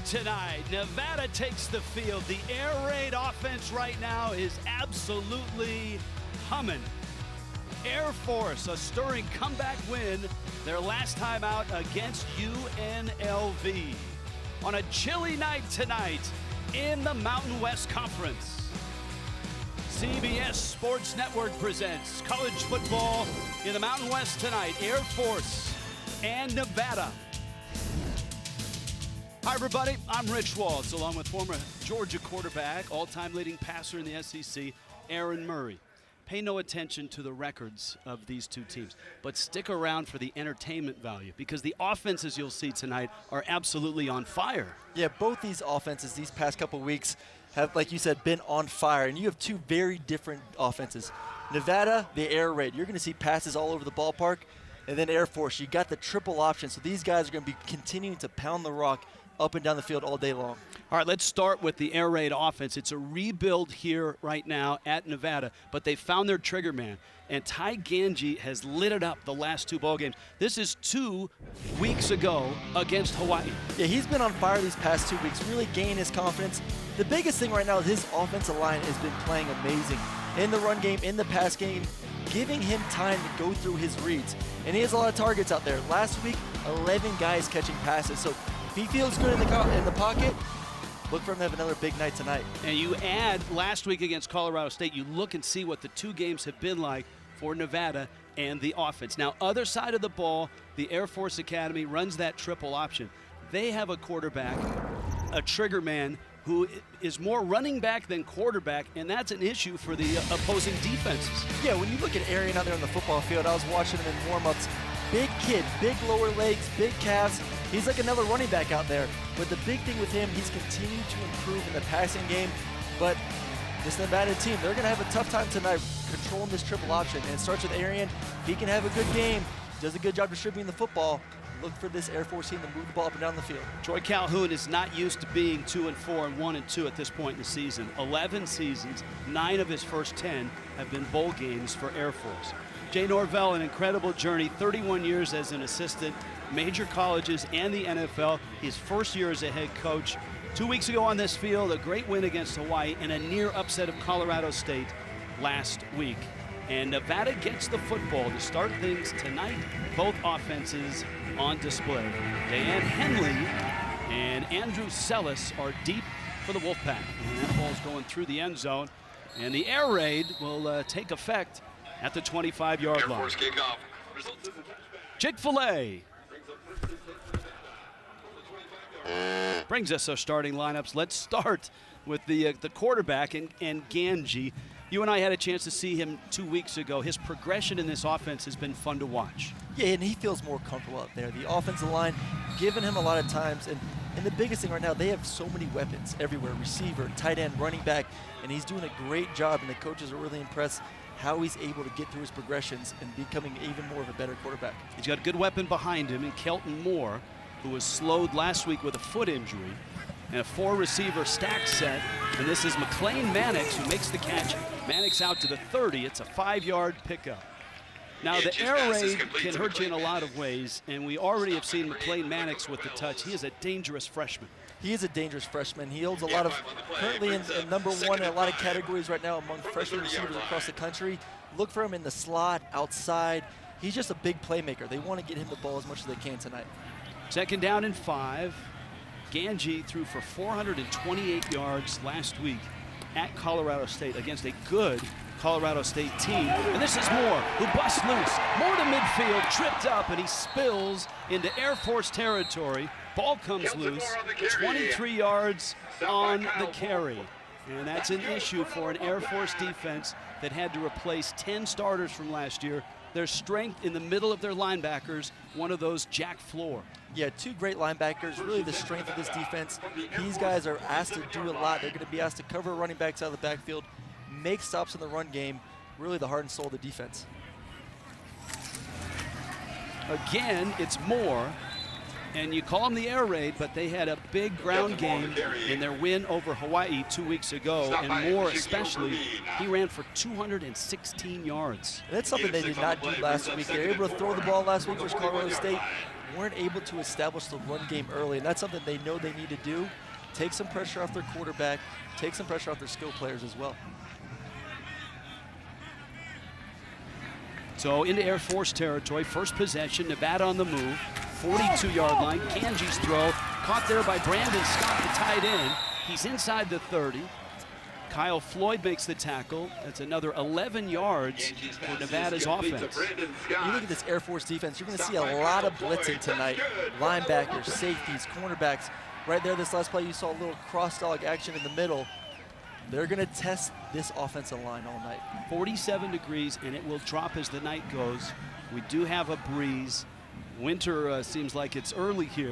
Tonight, Nevada takes the field. The air raid offense right now is absolutely humming. Air Force, a stirring comeback win, their last time out against UNLV. On a chilly night tonight in the Mountain West Conference. CBS Sports Network presents college football in the Mountain West tonight. Air Force and Nevada. Hi, everybody. I'm Rich Waltz, along with former Georgia quarterback, all-time leading passer in the SEC, Aaron Murray. Pay no attention to the records of these two teams, but stick around for the entertainment value because the offenses you'll see tonight are absolutely on fire. Yeah, both these offenses these past couple weeks have, like you said, been on fire, and you have two very different offenses. Nevada, the air raid. You're going to see passes all over the ballpark, and then Air Force, you got the triple option, so these guys are going to be continuing to pound the rock up and down the field all day long. All right, let's start with the air raid offense. It's a rebuild here right now at Nevada, but they found their trigger man, and Ty Gangi has lit it up the last two ball games. This is 2 weeks ago against Hawaii. Yeah, he's been on fire these past 2 weeks, really gaining his confidence. The biggest thing right now is his offensive line has been playing amazing in the run game, in the pass game, giving him time to go through his reads. And he has a lot of targets out there. Last week, 11 guys catching passes. So if he feels good in the pocket, look for him to have another big night tonight. And you add last week against Colorado State, you look and see what the two games have been like for Nevada and the offense. Now, other side of the ball, the Air Force Academy runs that triple option. They have a quarterback, a trigger man, who is more running back than quarterback, and that's an issue for the opposing defenses. Yeah, when you look at Arion out there on the football field, I was watching him in warm-ups. Big kid, big lower legs, big calves. He's like another running back out there. But the big thing with him, he's continued to improve in the passing game. But this Nevada team, they're going to have a tough time tonight controlling this triple option. And it starts with Arion. He can have a good game, does a good job distributing the football. Look for this Air Force team to move the ball up and down the field. Troy Calhoun is not used to being 2-4 and 1-2 at this point in the season. 11 seasons, 9 of his first 10 have been bowl games for Air Force. Jay Norvell, an incredible journey, 31 years as an assistant, major colleges and the NFL, his first year as a head coach. 2 weeks ago on this field, a great win against Hawaii and a near upset of Colorado State last week. And Nevada gets the football to start things tonight. Both offenses on display. Dan Henley and Andrew Sellis are deep for the Wolfpack. And that ball's going through the end zone. And the air raid will take effect at the 25-yard line. Chick-fil-A brings us our starting lineups. Let's start with the quarterback and Gangi. You and I had a chance to see him 2 weeks ago. His progression in this offense has been fun to watch. Yeah, and he feels more comfortable out there. The offensive line giving him a lot of times. And the biggest thing right now, they have so many weapons everywhere. Receiver, tight end, running back. And he's doing a great job, and the coaches are really impressed how he's able to get through his progressions and becoming even more of a better quarterback. He's got a good weapon behind him in Kelton Moore, who was slowed last week with a foot injury. And a 4-receiver stack set, and this is McLean Mannix who makes the catch. Mannix out to the 30. It's a 5-yard pickup. Now, the air raid can hurt you in a lot of ways, and we already have seen McLean Mannix with the touch. He is a dangerous freshman. He is a dangerous freshman. He holds a lot of, currently in number one in a lot of categories right now among freshman receivers across the country. Look for him in the slot, outside. He's just a big playmaker. They want to get him the ball as much as they can tonight. Second down and 5. Gangi threw for 428 yards last week at Colorado State against a good Colorado State team. And this is Moore, who busts loose. Moore to midfield, tripped up, and he spills into Air Force territory. Ball comes loose, 23 yards on the carry. And that's an issue for an Air Force defense that had to replace 10 starters from last year. Their strength in the middle of their linebackers, one of those Jack Floor. Yeah, 2 great linebackers, really the strength of this defense. These guys are asked to do a lot. They're going to be asked to cover running backs out of the backfield, make stops in the run game, really the heart and soul of the defense. Again, it's Moore And you call them the air raid, but they had a big ground game in their win over Hawaii 2 weeks ago, and more especially, he ran for 216 yards. And that's something they did not do last week. They were able to throw the ball last week versus Colorado State, weren't able to establish the run game early, and that's something they know they need to do. Take some pressure off their quarterback, take some pressure off their skill players as well. So into Air Force territory, first possession, Nevada on the move, 42-yard line. Gangi's throw, caught there by Brandon Scott, the tight end. He's inside the 30. Kyle Floyd makes the tackle. That's another 11 yards for Nevada's offense. You look at this Air Force defense, you're going to see a lot of blitzing tonight. Linebackers, safeties, cornerbacks. Right there, this last play, you saw a little cross-dog action in the middle. They're going to test this offensive line all night. 47 degrees, and it will drop as the night goes. We do have a breeze. Winter seems like it's early here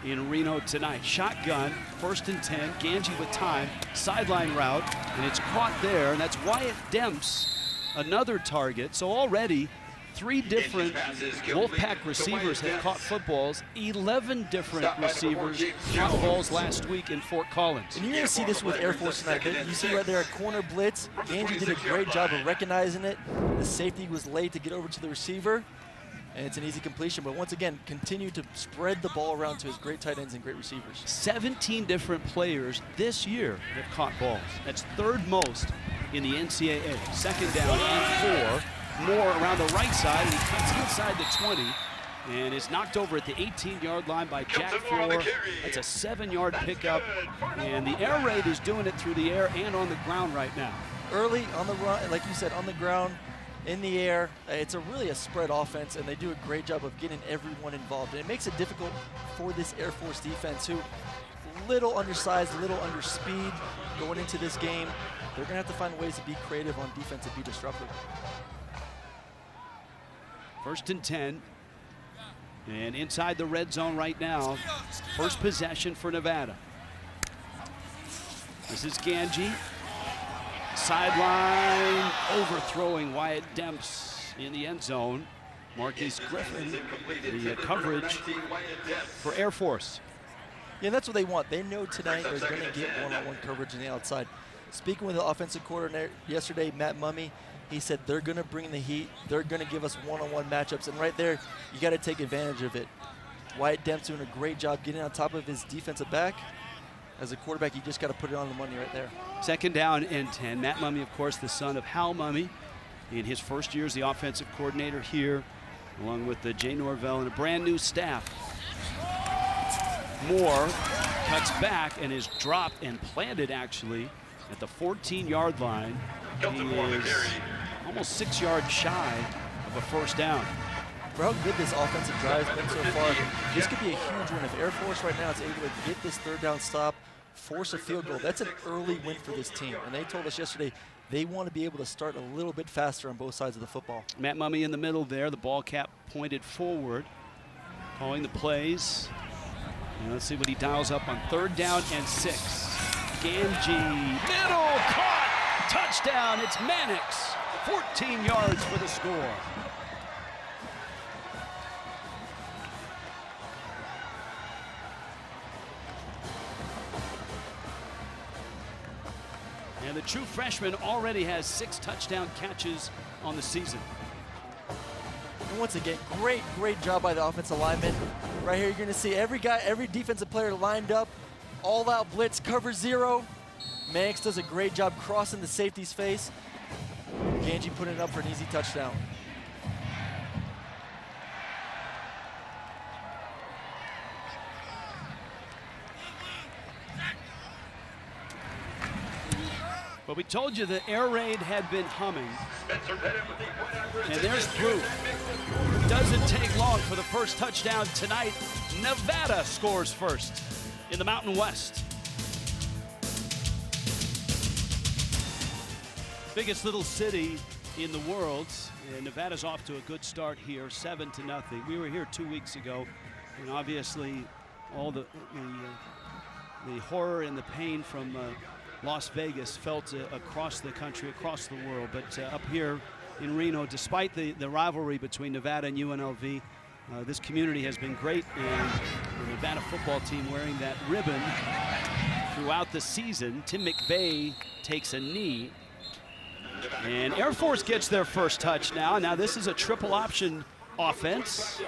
in Reno tonight. Shotgun, 1st and 10. Gangi with time, sideline route, and it's caught there, and that's Wyatt Demps, another target. So already, 3 different Wolfpack receivers have caught footballs. 11 different receivers caught balls last week in Fort Collins. And you're going to see this with Air Force tonight. You see right there a corner blitz. Gangi did a great job of recognizing it. The safety was late to get over to the receiver, and it's an easy completion. But once again, continue to spread the ball around to his great tight ends and great receivers. 17 different players this year have caught balls. That's 3rd most in the NCAA. 2nd down and 4. Moore around the right side, and he cuts inside the 20 and is knocked over at the 18-yard line by Jack Floor. That's a 7-yard pickup, and the air raid is doing it through the air and on the ground right now. Early on the run, like you said, on the ground, in the air. It's really a spread offense, and they do a great job of getting everyone involved. And it makes it difficult for this Air Force defense, who little undersized, little under speed going into this game. They're going to have to find ways to be creative on defense and be disruptive. 1st and 10. And inside the red zone right now. First possession for Nevada. This is Gangi. Sideline, overthrowing Wyatt Demps in the end zone. Marquise Griffin, the coverage for Air Force. Yeah, that's what they want. They know tonight they're going to get one-on-one coverage on the outside. Speaking with the offensive coordinator yesterday, Matt Mumme, he said they're going to bring the heat. They're going to give us one-on-one matchups. And right there, you got to take advantage of it. Wyatt Demps doing a great job getting on top of his defensive back. As a quarterback, you just got to put it on the money right there. 2nd down and 10. Matt Mumme, of course, the son of Hal Mumme. In his first year as the offensive coordinator here, along with Jay Norvell and a brand new staff. Moore cuts back and is dropped and planted, actually, at the 14-yard line. He is almost 6 yards shy of a first down. For how good this offensive drive has been so far, this could be a huge win. If Air Force right now is able to get this 3rd down stop, force a field goal, that's an early win for this team. And they told us yesterday they want to be able to start a little bit faster on both sides of the football. Matt Mumme in the middle there, the ball cap pointed forward, calling the plays. And let's see what he dials up on 3rd down and 6. Gangi, middle, caught, touchdown, it's Mannix. 14 yards for the score. And the true freshman already has 6 touchdown catches on the season. And once again, great job by the offensive lineman. Right here, you're going to see every defensive player lined up, all-out blitz, cover 0. Mannix does a great job crossing the safety's face. Gangi putting it up for an easy touchdown. But we told you the air raid had been humming. And there's proof. It doesn't take long for the first touchdown tonight. Nevada scores first in the Mountain West. Biggest little city in the world. And Nevada's off to a good start here, 7-0. We were here 2 weeks ago, and obviously all the horror and the pain from Las Vegas felt across the country, across the world. But up here in Reno, despite the rivalry between Nevada and UNLV, This community has been great, and the Nevada football team wearing that ribbon throughout the season. Tim McVeigh takes a knee, and Air Force gets their first touch now. Now this is a triple option offense.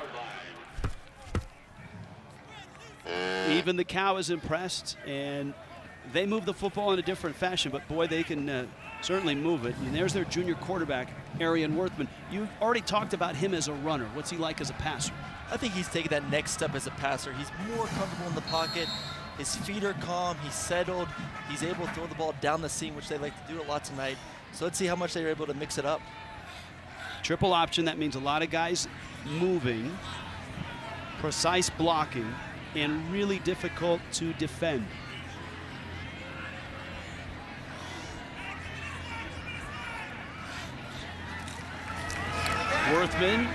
Even the Cow is impressed, and they move the football in a different fashion, but boy, they can certainly move it. And there's their junior quarterback, Arion Wortham. You already talked about him as a runner. What's he like as a passer? I think he's taken that next step as a passer. He's more comfortable in the pocket. His feet are calm. He's settled. He's able to throw the ball down the seam, which they like to do a lot tonight. So let's see how much they're able to mix it up. Triple option, that means a lot of guys moving, precise blocking, and really difficult to defend. Wortham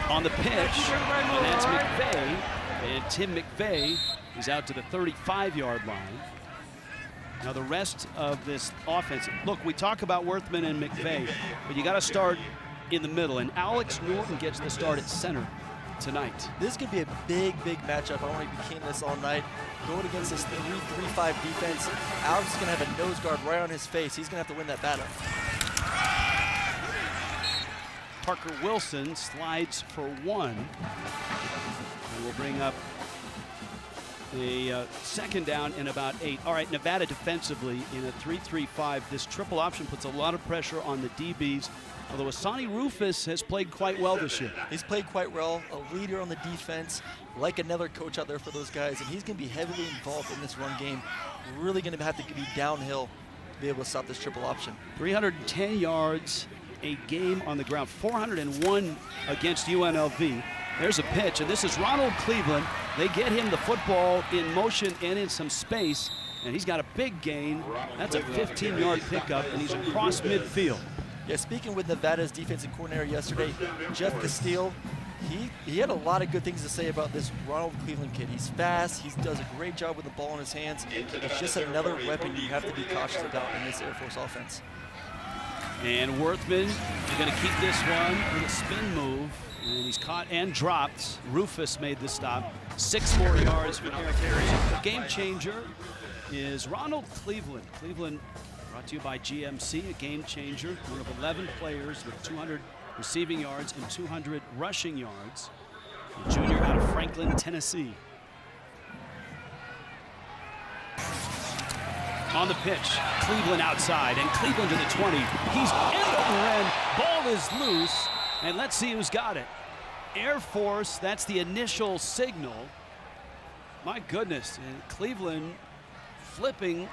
on the pitch, and that's McVeigh. And Tim McVeigh is out to the 35-yard line. Now the rest of this offense, look, we talk about Wortham and McVeigh, but you got to start in the middle, and Alex Norton gets the start at center tonight. This could be a big matchup. I want to be keen this all night. Going against this 3-3-5 defense, Alex is going to have a nose guard right on his face. He's going to have to win that battle. Parker Wilson slides for one. And we'll bring up a second down and about 8. All right, Nevada defensively in a 3-3-5. This triple option puts a lot of pressure on the DBs. Although Asani Rufus has played quite well this year. He's played quite well, a leader on the defense, like another coach out there for those guys, and he's going to be heavily involved in this run game. Really going to have to be downhill to be able to stop this triple option. 310 yards a game on the ground, 401 against UNLV. There's a pitch, and this is Ronald Cleveland. They get him the football in motion and in some space, and he's got a big gain. That's a 15-yard pickup, and he's across midfield. Yeah, speaking with Nevada's defensive coordinator yesterday, Jeff Castile, he had a lot of good things to say about this Ronald Cleveland kid. He's fast. He does a great job with the ball in his hands. It's just another weapon you have to be cautious about in this Air Force offense. And Wortham is going to keep this one with a spin move. And he's caught and dropped. Rufus made the stop. 6 more yards for Air Force. The game changer is Ronald Cleveland. Cleveland brought to you by GMC, a game changer. One of 11 players with 200 receiving yards and 200 rushing yards. A junior out of Franklin, Tennessee. On the pitch, Cleveland outside, and Cleveland to the 20. He's in the end. Ball is loose, and let's see who's got it. Air Force, that's the initial signal. My goodness, and Cleveland flipping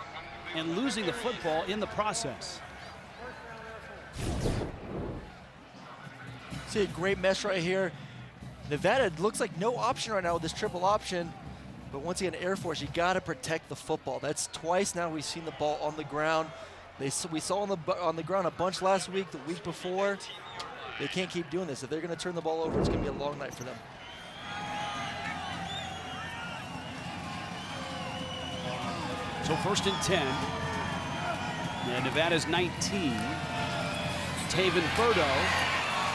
and losing the football in the process. See a great mesh right here. Nevada looks like no option right now with this triple option. But once again, Air Force, you got to protect the football. That's twice now we've seen the ball on the ground. We saw on the ground a bunch last week, the week before. They can't keep doing this. If they're going to turn the ball over, it's going to be a long night for them. So 1st and 10. And Nevada's 19. Taven Burdo.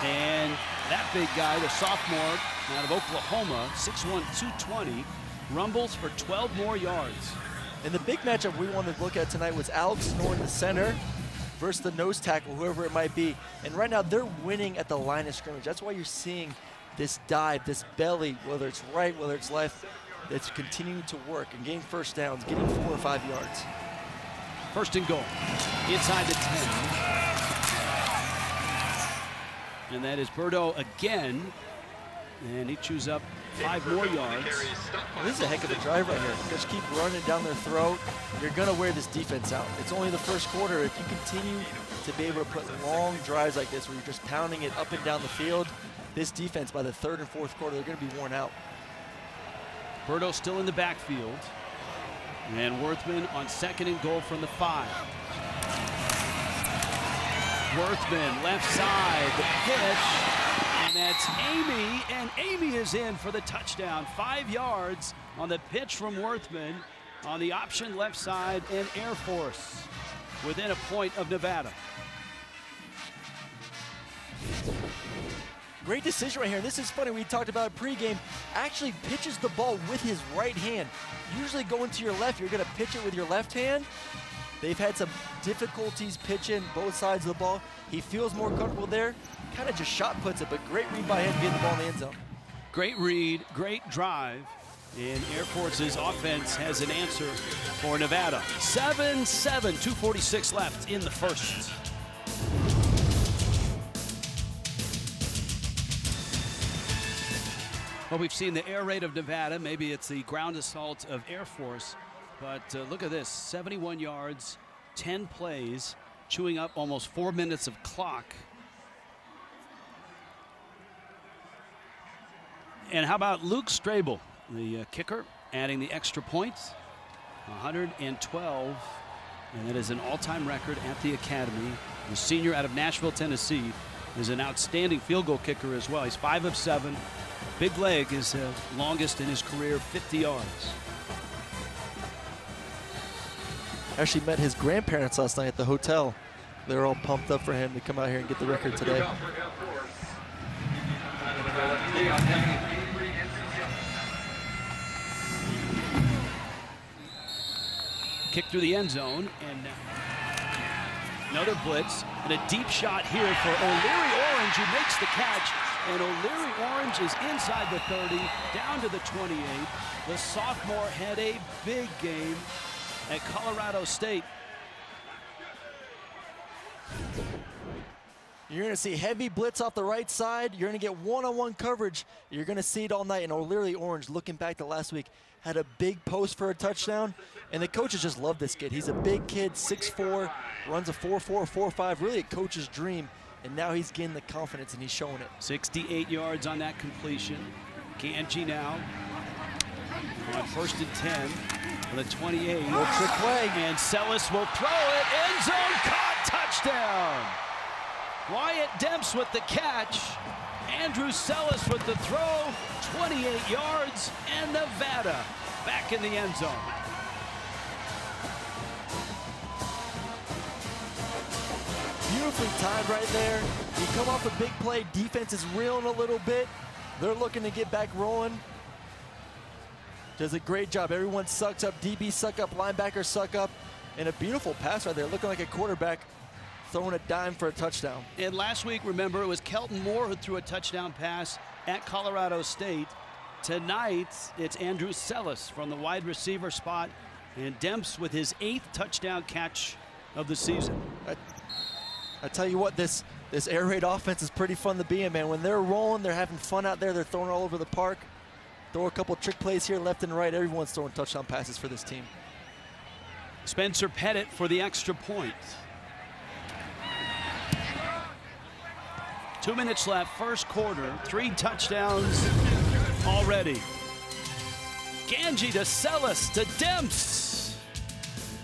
And that big guy, the sophomore out of Oklahoma, 6'1", 220, rumbles for 12 more yards. And the big matchup we wanted to look at tonight was Alex Norton, the center, versus the nose tackle, whoever it might be. And right now, they're winning at the line of scrimmage. That's why you're seeing this dive, this belly, whether it's right, whether it's left, that's continuing to work and getting first downs, getting 4 or 5 yards. 1st and goal, inside the 10. And that is Burdo again, and he chews up 5 more yards. Well, this is a heck of a drive right here. Just keep running down their throat. You're going to wear this defense out. It's only the first quarter. If you continue to be able to put long drives like this where you're just pounding it up and down the field, this defense by the 3rd and 4th quarter, they're going to be worn out. Burdo still in the backfield. And Wortham on 2nd and goal from the 5. Wortham left side, the pitch, and that's Amy, and Amy is in for the touchdown. 5 yards on the pitch from Wortham on the option left side, and Air Force within a point of Nevada. Great decision right here. And this is funny, we talked about it pregame. Actually pitches the ball with his right hand. Usually going to your left, you're going to pitch it with your left hand. They've had some difficulties pitching both sides of the ball. He feels more comfortable there. Kind of just shot puts it, but great read by him getting the ball in the end zone. Great read, great drive. And Air Force's offense has an answer for Nevada. 7-7, 2:46 left in the first. Well, we've seen the air raid of Nevada. Maybe it's the ground assault of Air Force. But look at this, 71 yards, 10 plays, chewing up almost 4 minutes of clock. And how about Luke Strable, the kicker, adding the extra points, 112, and that is an all-time record at the Academy. The senior out of Nashville, Tennessee, is an outstanding field goal kicker as well. He's 5 of 7. Big leg is longest in his career, 50 yards. Actually met his grandparents last night at the hotel. They were all pumped up for him to come out here and get the record today. Kick through the end zone, and another blitz, and a deep shot here for O'Leary Orange, who makes the catch. And O'Leary Orange is inside the 30, down to the 28. The sophomore had a big game at Colorado State. You're going to see heavy blitz off the right side. You're going to get one-on-one coverage. You're going to see it all night. And O'Leary Orange, looking back to last week, had a big post for a touchdown. And the coaches just love this kid. He's a big kid, 6'4", runs a 4.4, 4.5, really a coach's dream. And now he's getting the confidence, and he's showing it. 68 yards on that completion. Gangi now on 1st and 10 on the 28. No trick play. And Sellis will throw it. End zone caught. Touchdown. Wyatt Demps with the catch. Andrew Sellis with the throw. 28 yards. And Nevada back in the end zone. Beautifully timed right there. You come off a big play, defense is reeling a little bit. They're looking to get back rolling. Does a great job. Everyone sucks up. DBs suck up, linebackers suck up. And a beautiful pass right there, looking like a quarterback throwing a dime for a touchdown. And last week, remember, it was Kelton Moore who threw a touchdown pass at Colorado State. Tonight, it's Andrew Sellis from the wide receiver spot, and Demps with his 8th touchdown catch of the season. I tell you what, this air raid offense is pretty fun to be in, man. When they're rolling, they're having fun out there. They're throwing all over the park. Throw a couple trick plays here, left and right. Everyone's throwing touchdown passes for this team. Spencer Pettit for the extra point. 2 minutes left, first quarter. 3 touchdowns already. Gangi to Sellis to Demps.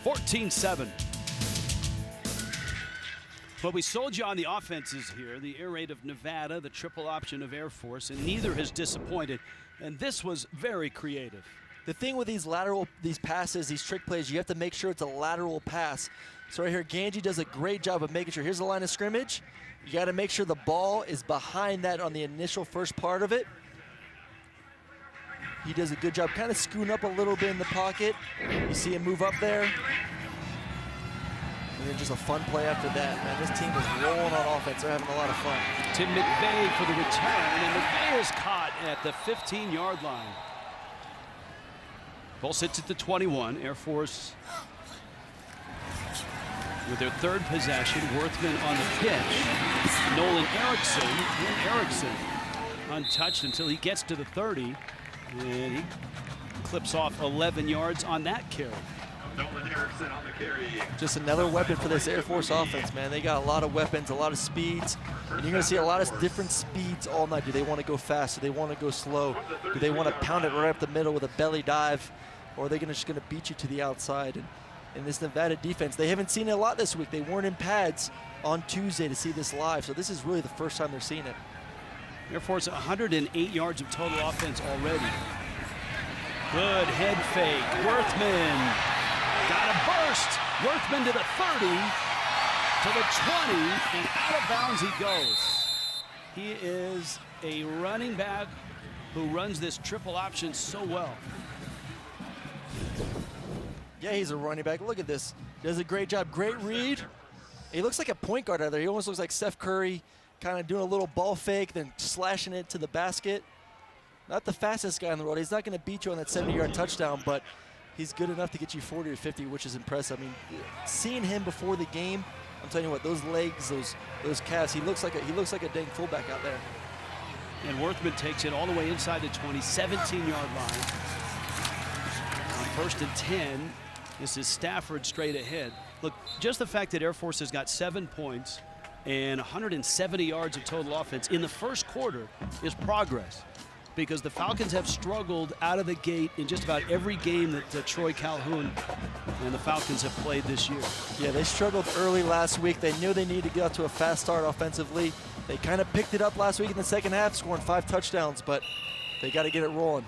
14-7. But we sold you on the offenses here. The air raid of Nevada, the triple option of Air Force, and neither has disappointed. And this was very creative. The thing with these passes, these trick plays, you have to make sure it's a lateral pass. So right here, Gangi does a great job of making sure. Here's the line of scrimmage. You got to make sure the ball is behind that on the initial first part of it. He does a good job kind of scooting up a little bit in the pocket. You see him move up there. And then just a fun play after that. Man, this team is rolling on offense. They're having a lot of fun. Tim McVeigh for the return, and McVeigh is caught at the 15-yard line. Ball sits at the 21. Air Force with their 3rd possession. Wortham on the pitch. Nolan Erickson untouched until he gets to the 30, and he clips off 11 yards on that carry. Nolan Erickson on the carry. Just another weapon for this Air Force offense, man. They got a lot of weapons, a lot of speeds. And you're going to see a lot of different speeds all night. Do they want to go fast? Do they want to go slow? Do they want to pound it right up the middle with a belly dive? Or are they just going to beat you to the outside? And this Nevada defense, they haven't seen it a lot this week. They weren't in pads on Tuesday to see this live. So this is really the first time they're seeing it. Air Force 108 yards of total offense already. Good head fake. Wortham. Got a burst. Wortham to the 30, to the 20, and out of bounds he goes. He is a running back who runs this triple option so well. Yeah, he's a running back. Look at this. Does a great job. Great read. He looks like a point guard out there. He almost looks like Steph Curry, kind of doing a little ball fake, then slashing it to the basket. Not the fastest guy in the world. He's not going to beat you on that 70-yard touchdown, but he's good enough to get you 40 or 50, which is impressive. I mean, seeing him before the game, I'm telling you what, those legs, those calves, he looks like a dang fullback out there. And Wortham takes it all the way inside the 20, 17-yard line. On 1st and 10, this is Stafford straight ahead. Look, just the fact that Air Force has got 7 points and 170 yards of total offense in the first quarter is progress, because the Falcons have struggled out of the gate in just about every game that Troy Calhoun and the Falcons have played this year. Yeah, they struggled early last week. They knew they needed to get out to a fast start offensively. They kind of picked it up last week in the second half, scoring 5 touchdowns, but they got to get it rolling.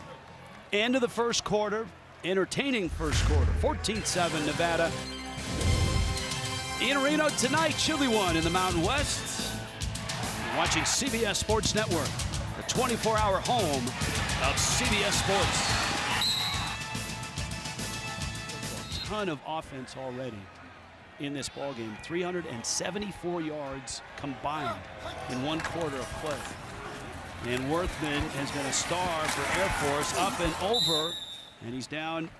End of the first quarter, entertaining first quarter, 14-7 Nevada. In Reno tonight, Chile won in the Mountain West. You're watching CBS Sports Network, the 24-hour home of CBS Sports. A ton of offense already in this ballgame. 374 yards combined in 1 quarter of play. And Worthman has been a star for Air Force, up and over, and he's down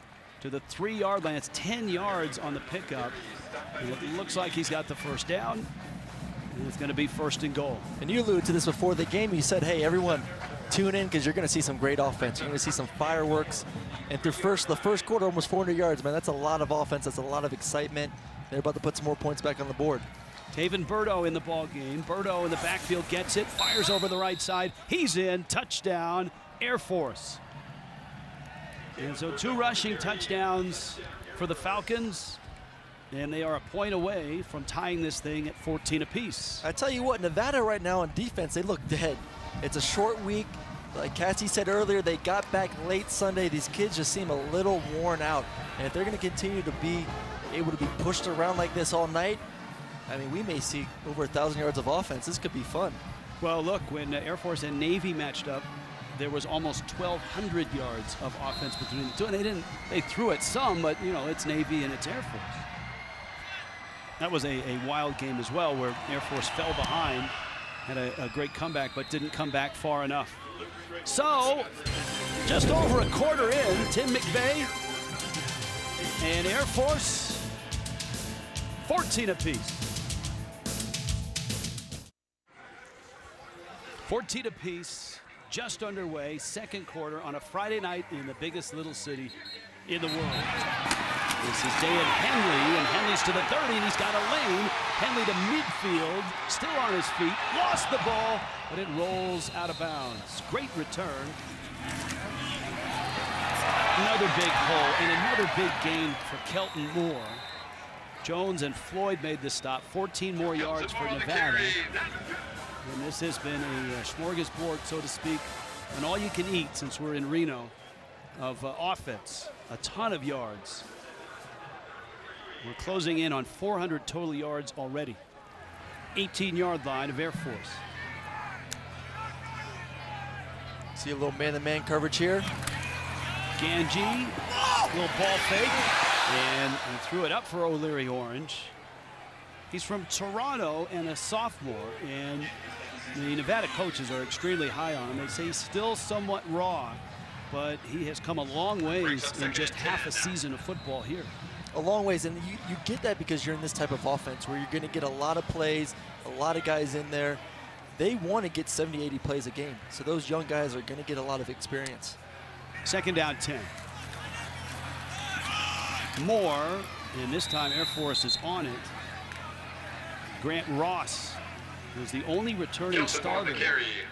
to the 3-yard line. It's 10 yards on the pickup. And it looks like he's got the first down, and it's going to be 1st and goal. And you alluded to this before the game. You said, hey, everyone, tune in because you're going to see some great offense. You're going to see some fireworks. And through the first quarter, almost 400 yards, man, that's a lot of offense. That's a lot of excitement. They're about to put some more points back on the board. Taven Burdo in the ball game. Burdo in the backfield gets it, fires over the right side. He's in, touchdown, Air Force. And so 2 rushing touchdowns for the Falcons, and they are a point away from tying this thing at 14 apiece. I tell you what, Nevada right now on defense, they look dead. It's a short week. Like Cassie said earlier, they got back late Sunday. These kids just seem a little worn out. And if they're going to continue to be able to be pushed around like this all night, I mean, we may see over 1,000 yards of offense. This could be fun. Well, look, when Air Force and Navy matched up, there was almost 1,200 yards of offense between the two. And they threw it some, but, you know, it's Navy and it's Air Force. That was a wild game as well, where Air Force fell behind, had a great comeback, but didn't come back far enough. So, just over a quarter in, Tim McVeigh and Air Force, 14 apiece. 14 apiece, just underway, second quarter on a Friday night in the biggest little city in the world. This is Dan Henley, and Henley's to the 30, and he's got a lane. Henley to midfield, still on his feet, lost the ball, but it rolls out of bounds. Great return. Another big hole, and another big gain for Kelton Moore. Jones and Floyd made the stop, 14 more yards for Nevada. And this has been a smorgasbord, so to speak, an all-you-can-eat since we're in Reno of offense. A ton of yards. We're closing in on 400 total yards already. 18-yard line of Air Force. See a little man-to-man coverage here. Gangi, little ball fake, and threw it up for O'Leary Orange. He's from Toronto and a sophomore, and the Nevada coaches are extremely high on him. They say he's still somewhat raw, but he has come a long ways in just half a season of football here. A long ways, and you get that because you're in this type of offense where you're going to get a lot of plays, a lot of guys in there. They want to get 70, 80 plays a game, so those young guys are going to get a lot of experience. Second down 10. Moore, and this time Air Force is on it. Grant Ross, who's the only returning starter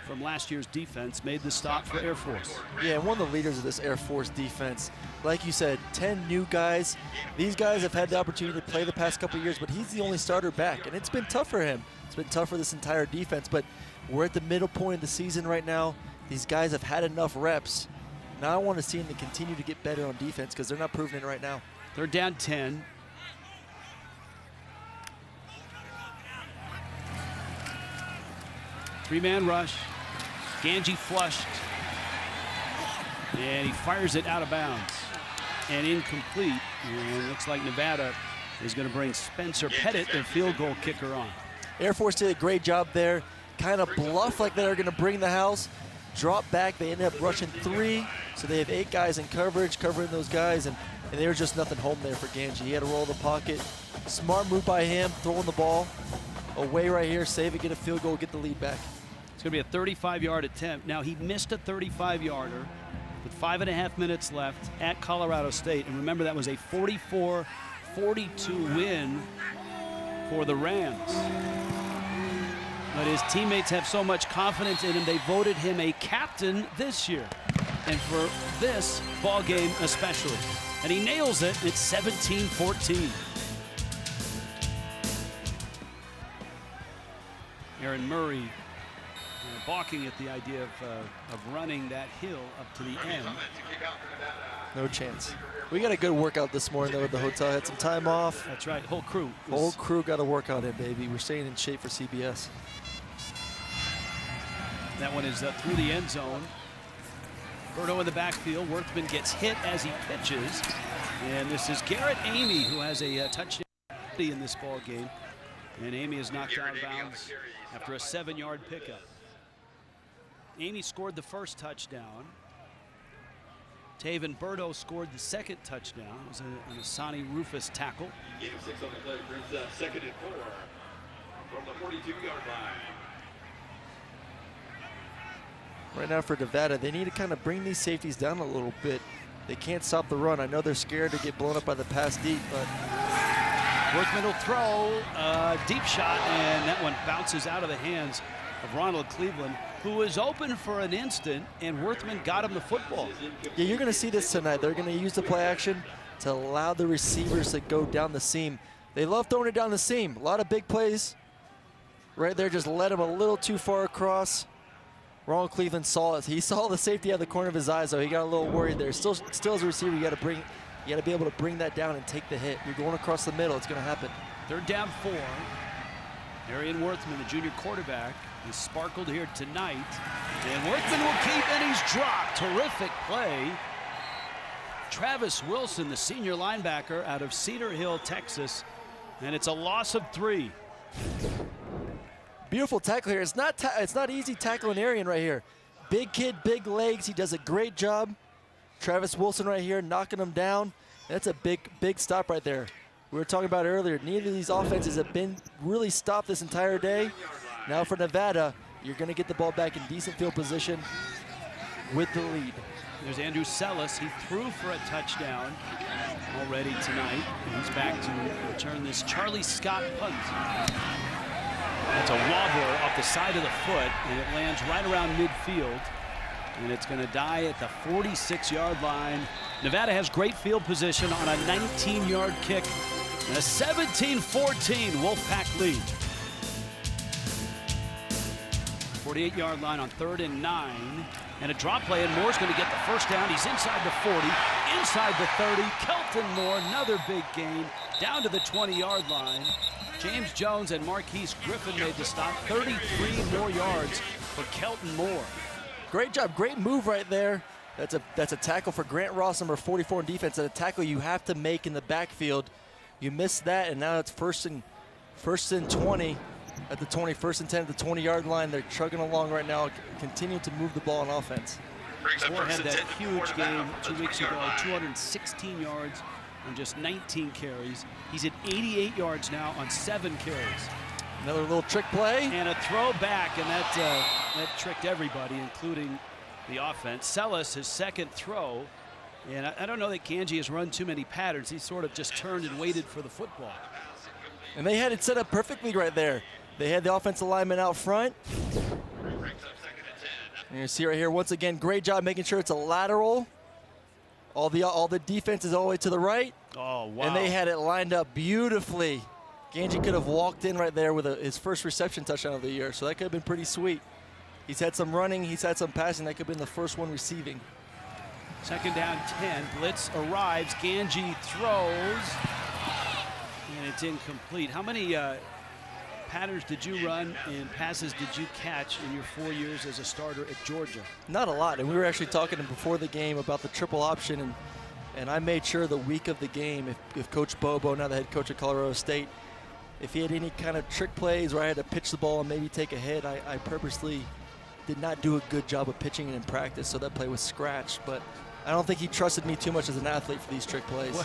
from last year's defense, made the stop for Air Force. Yeah, one of the leaders of this Air Force defense. Like you said, 10 new guys. These guys have had the opportunity to play the past couple of years, but he's the only starter back, and it's been tough for him. It's been tough for this entire defense, but we're at the middle point of the season right now. These guys have had enough reps. Now I want to see them to continue to get better on defense because they're not proving it right now. They're down 10. Three-man rush. Gangi flushed. And he fires it out of bounds. And incomplete. And looks like Nevada is going to bring Spencer Pettit, their field goal kicker, on. Air Force did a great job there. Kind of bluff like they were going to bring the house. Drop back. They ended up rushing 3. So they have 8 guys in coverage, covering those guys. And there was just nothing home there for Gangi. He had to roll the pocket. Smart move by him, throwing the ball away right here, save it, get a field goal, get the lead back. It's going to be a 35-yard attempt. Now, he missed a 35-yarder with 5.5 minutes left at Colorado State. And remember, that was a 44-42 win for the Rams. But his teammates have so much confidence in him, they voted him a captain this year. And for this ball game especially. And he nails it. It's 17-14. Aaron Murray balking at the idea of running that hill up to the end. No chance. We got a good workout this morning, though, at the hotel. Had some time off. That's right, whole crew. Whole crew got a workout in, baby. We're staying in shape for CBS. That one is through the end zone. Berto in the backfield. Wortham gets hit as he pitches. And this is Garrett Amy, who has a touchdown in this ball game. And Amy is knocked out of bounds after a 7-yard pickup. Amy scored the first touchdown. Taven Berto scored the second touchdown. It was an Asani Rufus tackle. Game 6 on the play brings up 2nd and 4 from the 42-yard line. Right now for Nevada, they need to kind of bring these safeties down a little bit. They can't stop the run. I know they're scared to get blown up by the pass deep, but Wortham will throw a deep shot, and that one bounces out of the hands of Ronald Cleveland, who was open for an instant, and Wortham got him the football. Yeah, you're going to see this tonight. They're going to use the play action to allow the receivers to go down the seam. They love throwing it down the seam. A lot of big plays. Right there, just led him a little too far across. Ronald Cleveland saw it. He saw the safety out of the corner of his eyes, so he got a little worried there. Still as a receiver, you got to be able to bring that down and take the hit. You're going across the middle, it's going to happen. 3rd down 4. Arion Wortham, the junior quarterback, is sparkled here tonight. And Wortham will keep, and he's dropped. Terrific play. Travis Wilson, the senior linebacker out of Cedar Hill, Texas. And it's a loss of 3. Beautiful tackle here. It's not easy tackling Arion right here. Big kid, big legs. He does a great job. Travis Wilson right here knocking him down. That's a big stop right there. We were talking about it earlier. Neither of these offenses have been really stopped this entire day. Now for Nevada, you're going to get the ball back in decent field position with the lead. There's Andrew Sellis. He threw for a touchdown already tonight. He's back to return this Charlie Scott punt. That's a wobbler off the side of the foot, and it lands right around midfield. And it's going to die at the 46-yard line. Nevada has great field position on a 19-yard kick. And a 17-14 Wolfpack lead. 48-yard line on 3rd and 9. And a drop play, and Moore's going to get the first down. He's inside the 40, inside the 30. Kelton Moore, another big gain, down to the 20-yard line. James Jones and Marquise Griffin made the stop. 33 more yards for Kelton Moore. Great job, great move right there. That's a tackle for Grant Ross, number 44 in defense. And a tackle you have to make in the backfield. You missed that, and now it's first and 20 at the 20, 1st and 10 at the 20-yard line. They're chugging along right now, continuing to move the ball on offense. Moore had that huge game 2 weeks ago, 216 yards on just 19 carries. He's at 88 yards now on 7 carries. Another little trick play. And a throw back, and that tricked everybody, including the offense. Sellis, his second throw. And I don't know that Gangi has run too many patterns. He sort of just turned and waited for the football. And they had it set up perfectly right there. They had the offensive lineman out front. And you see right here, once again, great job making sure it's a lateral. All the defense is all the way to the right. Oh, wow. And they had it lined up beautifully. Gangi could have walked in right there with his first reception touchdown of the year, so that could have been pretty sweet. He's had some running, he's had some passing. That could have been the first one receiving. 2nd down 10. Blitz arrives. Gangi throws. And it's incomplete. How many patterns did you run and passes did you catch in your 4 years as a starter at Georgia? Not a lot, and we were actually talking before the game about the triple option, and I made sure the week of the game, if Coach Bobo, now the head coach of Colorado State, if he had any kind of trick plays where I had to pitch the ball and maybe take a hit, I purposely did not do a good job of pitching it in practice, so that play was scratched. But I don't think he trusted me too much as an athlete for these trick plays.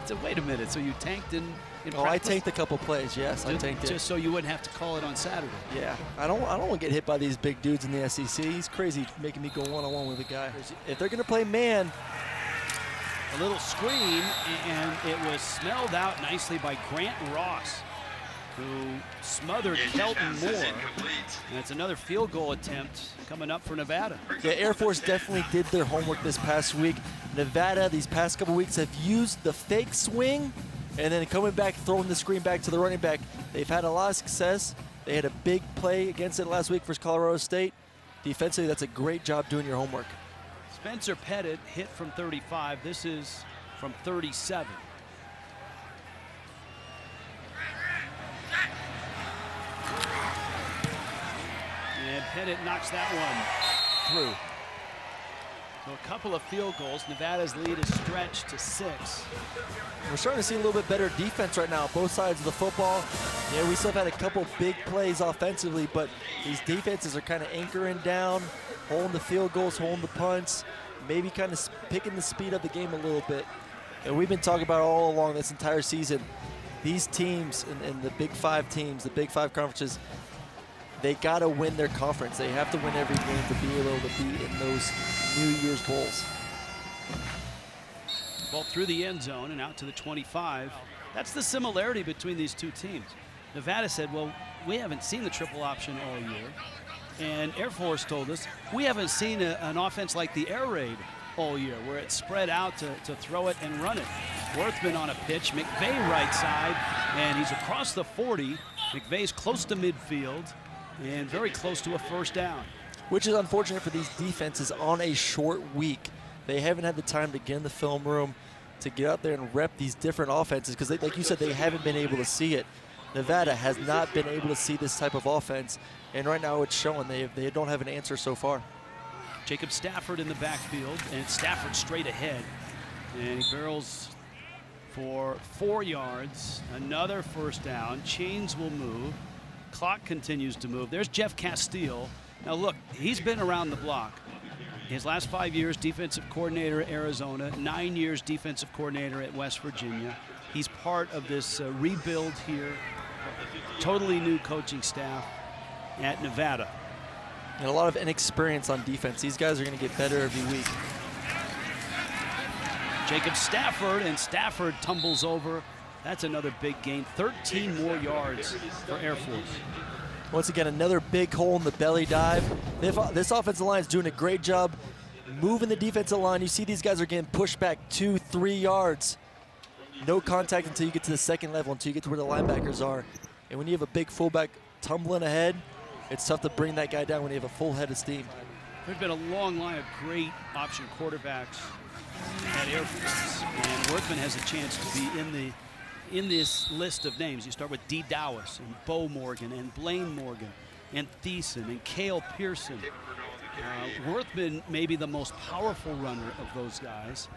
So wait a minute, so you tanked in practice? I tanked a couple plays, yes, I tanked it. Just so you wouldn't have to call it on Saturday. Yeah, I don't want to get hit by these big dudes in the SEC. He's crazy making me go one-on-one with a guy. If they're going to play man, a little screen, and it was smelled out nicely by Grant Ross, who smothered Kelton Moore. And it's another field goal attempt coming up for Nevada. The Air Force definitely did their homework this past week. Nevada, these past couple weeks, have used the fake swing and then coming back, throwing the screen back to the running back. They've had a lot of success. They had a big play against it last week versus Colorado State. Defensively, that's a great job doing your homework. Spencer Pettit hit from 35. This is from 37. And Pettit knocks that one through. So a couple of field goals. Nevada's lead is stretched to 6. We're starting to see a little bit better defense right now, both sides of the football. Yeah, we still have had a couple big plays offensively, but these defenses are kind of anchoring down, holding the field goals, holding the punts, maybe kind of picking the speed of the game a little bit. And we've been talking about all along this entire season, these teams and the Big Five teams, the Big Five conferences, they got to win their conference. They have to win every game to be able to be in those New Year's Bowls. Ball through the end zone and out to the 25. That's the similarity between these two teams. Nevada said, well, we haven't seen the triple option all year. And Air Force told us, we haven't seen an offense like the air raid all year, where it's spread out to throw it and run it. Wortham on a pitch, McVay right side, and he's across the 40. McVay's close to midfield and very close to a first down. Which is unfortunate for these defenses on a short week. They haven't had the time to get in the film room, to get out there and rep these different offenses, because like you said, they haven't been able to see it. Nevada has not been able to see this type of offense, and right now it's showing. They don't have an answer so far. Jacob Stafford in the backfield, and Stafford straight ahead. And he barrels for 4 yards, another first down. Chains will move. Clock continues to move. There's Jeff Castile. Now look, he's been around the block. His last 5 years, defensive coordinator at Arizona, 9 years defensive coordinator at West Virginia. He's part of this rebuild here. Totally new coaching staff at Nevada. And a lot of inexperience on defense. These guys are going to get better every week. Jacob Stafford, and Stafford tumbles over. That's another big gain. 13 more yards for Air Force. Once again, another big hole in the belly dive. This offensive line is doing a great job moving the defensive line. You see these guys are getting pushed back 2-3 yards. No contact until you get to the second level, until you get to where the linebackers are. And when you have a big fullback tumbling ahead, it's tough to bring that guy down when you have a full head of steam. There's been a long line of great option quarterbacks at Air Force, and Wortham has a chance to be in this list of names. You start with D. Dowis and Bo Morgan and Blaine Morgan and Thiessen and Cale Pearson. Wortham may be the most powerful runner of those guys,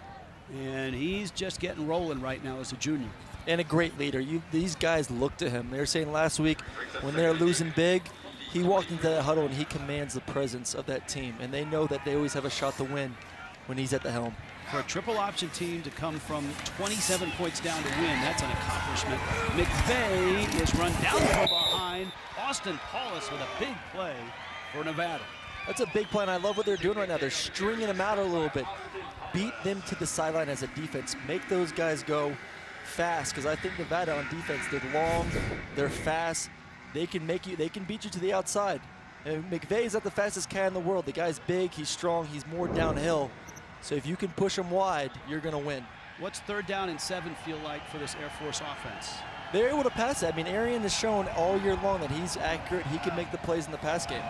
and he's just getting rolling right now as a junior. And a great leader. These guys look to him. They were saying last week when they're losing big, he walked into that huddle and he commands the presence of that team, and they know that they always have a shot to win when he's at the helm. For a triple option team to come from 27 points down to win, that's an accomplishment. McVay is run down from behind. Austin Paulus with a big play for Nevada. That's a big play, and I love what they're doing right now. They're stringing them out a little bit. Beat them to the sideline as a defense. Make those guys go fast, because I think Nevada on defense, they're long, they're fast. They can beat you to the outside. And McVay's not the fastest cat in the world. The guy's big, he's strong, he's more downhill. So if you can push him wide, you're going to win. What's 3rd down and 7 feel like for this Air Force offense? They're able to pass that. I mean, Arion has shown all year long that he's accurate. He can make the plays in the pass game.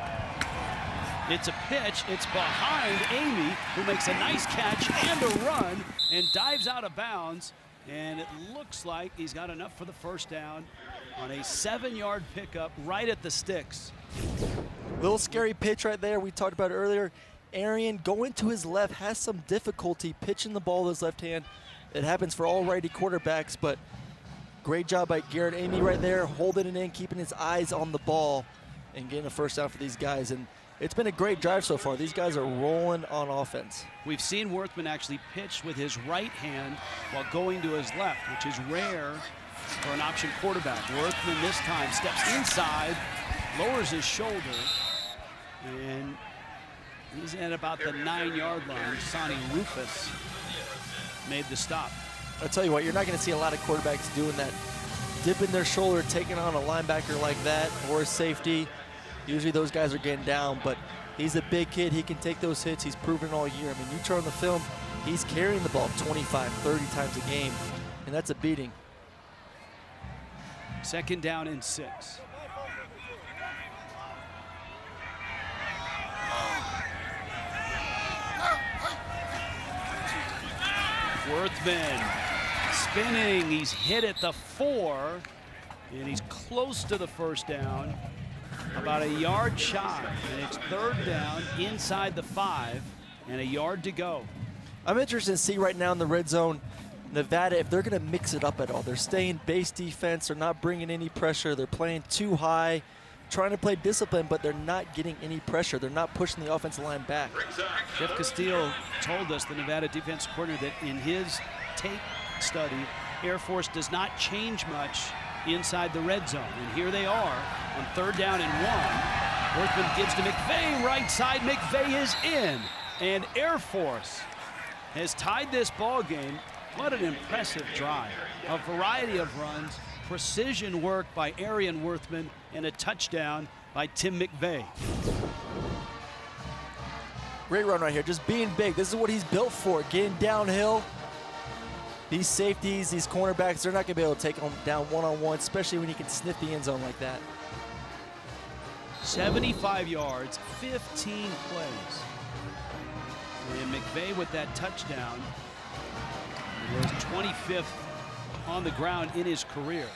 It's a pitch. It's behind Amy, who makes a nice catch and a run and dives out of bounds. And it looks like he's got enough for the first down. on a 7-yard pickup right at the sticks. Little scary pitch right there. We talked about it earlier. Arion going to his left has some difficulty pitching the ball with his left hand. It happens for all righty quarterbacks, but great job by Garrett Amy right there, holding it in, keeping his eyes on the ball, and getting a first down for these guys. And it's been a great drive so far. These guys are rolling on offense. We've seen Wortham actually pitch with his right hand while going to his left, which is rare for an option quarterback. Wortham this time steps inside, lowers his shoulder, and he's at about the 9-yard line. Sonny Rufus made the stop. I'll tell you what, you're not going to see a lot of quarterbacks doing that, dipping their shoulder, taking on a linebacker like that, or a safety. Usually those guys are getting down, but he's a big kid. He can take those hits. He's proven all year. I mean, you turn on the film, he's carrying the ball 25, 30 times a game, and that's a beating. 2nd down and 6. Wortham spinning. He's hit at the 4, and he's close to the first down, about a yard shy. And it's 3rd down inside the 5, and a yard to go. I'm interested to see right now in the red zone, Nevada, if they're going to mix it up at all. They're staying base defense. They're not bringing any pressure. They're playing too high, trying to play discipline, but they're not getting any pressure. They're not pushing the offensive line back. Jeff Castillo told us, the Nevada defensive coordinator, that in his tape study, Air Force does not change much inside the red zone. And here they are on 3rd down and 1. Wortham gives to McVay, right side. McVay is in. And Air Force has tied this ball game. What an impressive drive. A variety of runs, precision work by Arion Wortham, and a touchdown by Tim McVay. Great run right here, just being big. This is what he's built for, getting downhill. These safeties, these cornerbacks, they're not going to be able to take him down one-on-one, especially when he can sniff the end zone like that. 75 yards, 15 plays. And McVay with that touchdown was 25th on the ground in his career.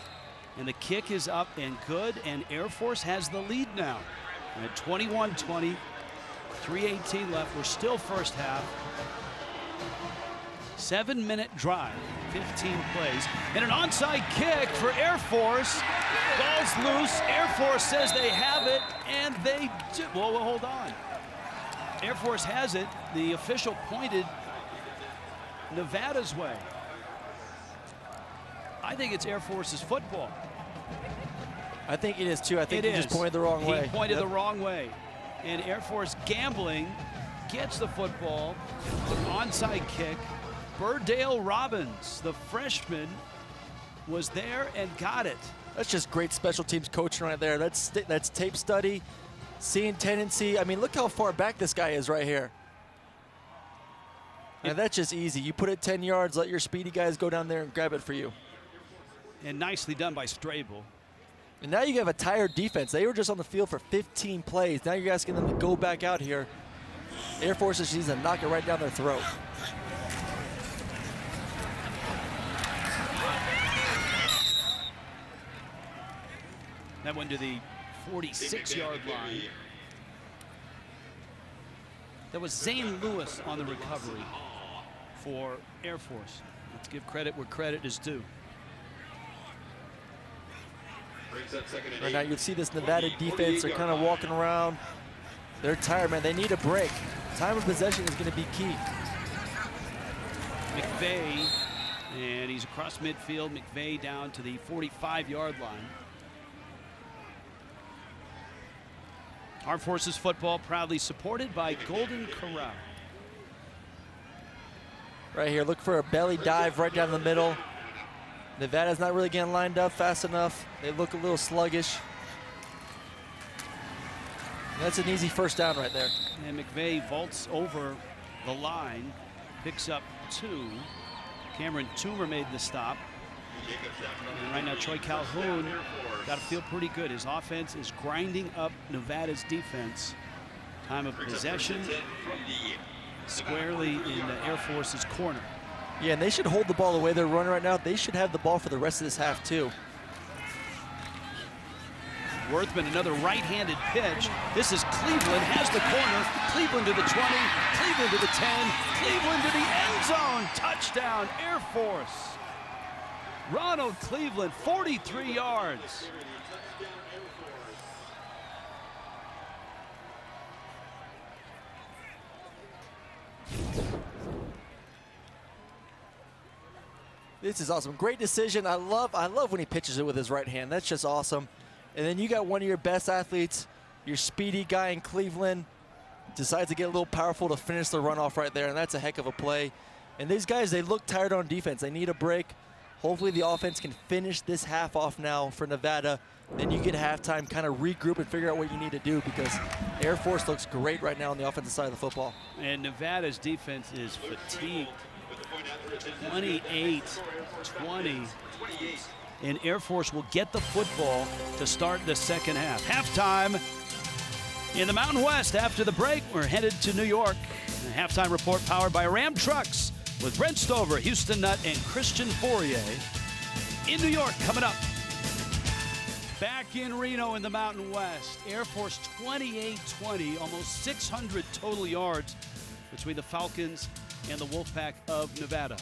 And the kick is up and good, and Air Force has the lead now. And at 21-20, 3:18 left. We're still first half. 7-minute drive, 15 plays, and an onside kick for Air Force. Ball's loose. Air Force says they have it, and they do. Well, hold on. Air Force has it. The official pointed Nevada's way. I think it's Air Force's football. I think it is too. I think he just pointed the wrong way. He pointed the wrong way. And Air Force gambling gets the football. The onside kick. Burdale Robbins, the freshman, was there and got it. That's just great special teams coaching right there. That's tape study, seeing tendency. I mean, look how far back this guy is right here. And that's just easy. You put it 10 yards, let your speedy guys go down there and grab it for you. And nicely done by Strable. And now you have a tired defense. They were just on the field for 15 plays. Now you're asking them to go back out here. Air Force just needs to knock it right down their throat. That went to the 46-yard line. That was Zane Lewis on the recovery for Air Force. Let's give credit where credit is due. Right now you see this Nevada defense, they're kind of walking around. They're tired, man. They need a break. Time of possession is going to be key. McVay, and he's across midfield. McVay down to the 45-yard line. Armed Forces football proudly supported by Golden Corral. Right here, look for a belly dive right down the middle. Nevada's not really getting lined up fast enough. They look a little sluggish. That's an easy first down right there. And McVay vaults over the line, picks up 2. Cameron Toomer made the stop. And right now Troy Calhoun got to feel pretty good. His offense is grinding up Nevada's defense. Time of possession squarely in the Air Force's corner. Yeah, and they should hold the ball the way they're running right now. They should have the ball for the rest of this half too. Wortham, another right-handed pitch. This is Cleveland, has the corner. Cleveland to the 20, Cleveland to the 10, Cleveland to the end zone. Touchdown, Air Force. Ronald Cleveland, 43 yards. This is awesome. Great decision. I love when he pitches it with his right hand. That's just awesome. And then you got one of your best athletes, your speedy guy in Cleveland, decides to get a little powerful to finish the runoff right there, and that's a heck of a play. And these guys, they look tired on defense. They need a break. Hopefully the offense can finish this half off now for Nevada. Then you get halftime, kind of regroup and figure out what you need to do, because Air Force looks great right now on the offensive side of the football. And Nevada's defense is fatigued. 28-20. And Air Force will get the football to start the second half. Halftime in the Mountain West. After the break, we're headed to New York. A halftime report powered by Ram Trucks with Brent Stover, Houston Nutt, and Christian Fourier in New York coming up. Back in Reno in the Mountain West. Air Force 28-20, almost 600 total yards between the Falcons and the Wolfpack of Nevada.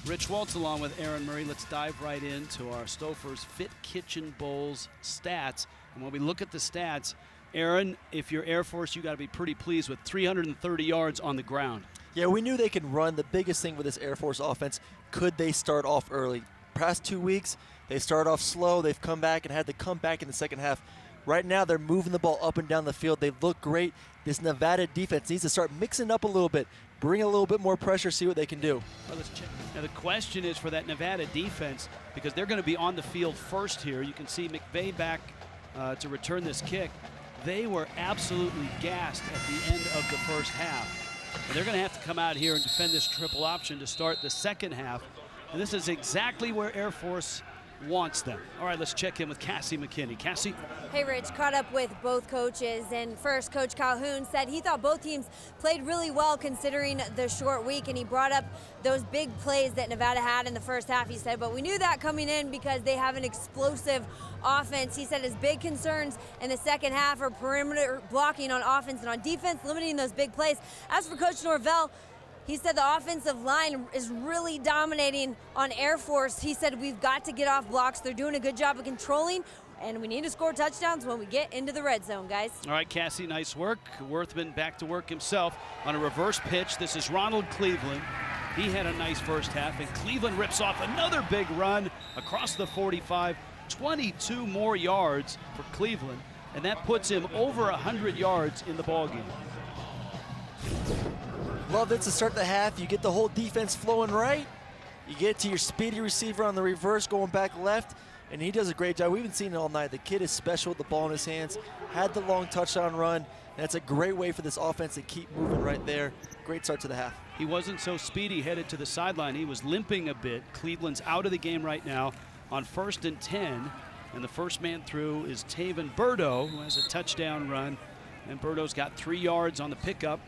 Rich Waltz along with Aaron Murray. Let's dive right into our Stouffer's Fit Kitchen Bowls stats. And when we look at the stats, Aaron, if you're Air Force, you got to be pretty pleased with 330 yards on the ground. Yeah, we knew they could run. The biggest thing with this Air Force offense, could they start off early? Past 2 weeks, they started off slow. They've come back and had to come back in the second half. Right now, they're moving the ball up and down the field. They look great. This Nevada defense needs to start mixing up a little bit, bring a little bit more pressure, see what they can do. Well, let's check. Now, the question is for that Nevada defense, because they're going to be on the field first here. You can see McVay back to return this kick. They were absolutely gassed at the end of the first half. And they're going to have to come out here and defend this triple option to start the second half. And this is exactly where Air Force wants them. All right, let's check in with Cassie McKinney. Cassie? Hey, Rich, caught up with both coaches, and first, Coach Calhoun said he thought both teams played really well considering the short week, and he brought up those big plays that Nevada had in the first half, he said, but we knew that coming in because they have an explosive offense. He said his big concerns in the second half are perimeter blocking on offense and on defense, limiting those big plays. As for Coach Norvell, he said the offensive line is really dominating on Air Force. He said we've got to get off blocks. They're doing a good job of controlling, and we need to score touchdowns when we get into the red zone, guys. All right, Cassie, nice work. Worthman back to work himself on a reverse pitch. This is Ronald Cleveland. He had a nice first half, and Cleveland rips off another big run across the 45. 22 more yards for Cleveland, and that puts him over 100 yards in the ballgame. Love it to start the half. You get the whole defense flowing right. You get to your speedy receiver on the reverse going back left, and he does a great job. We've been seeing it all night. The kid is special with the ball in his hands, had the long touchdown run, and that's a great way for this offense to keep moving right there. Great start to the half. He wasn't so speedy headed to the sideline. He was limping a bit. Cleveland's out of the game right now on 1st and 10, and the first man through is Taven Burdo, who has a touchdown run, and Burdo's got 3 yards on the pickup.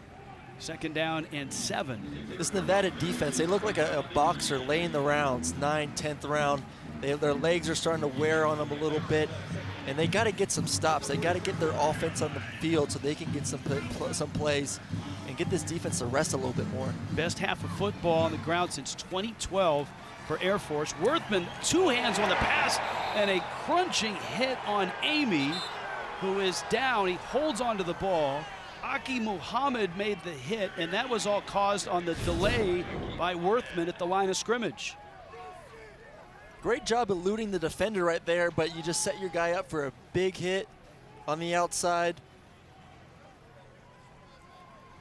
2nd down and 7. This Nevada defense, they look like a boxer laying the rounds, 9th, 10th round. Their legs are starting to wear on them a little bit, and they got to get some stops. They got to get their offense on the field so they can get some plays and get this defense to rest a little bit more. Best half of football on the ground since 2012 for Air Force. Worthman, 2 hands on the pass, and a crunching hit on Amy, who is down. He holds onto the ball. Aki Muhammad made the hit, and that was all caused on the delay by Worthman at the line of scrimmage. Great job eluding the defender right there, but you just set your guy up for a big hit on the outside.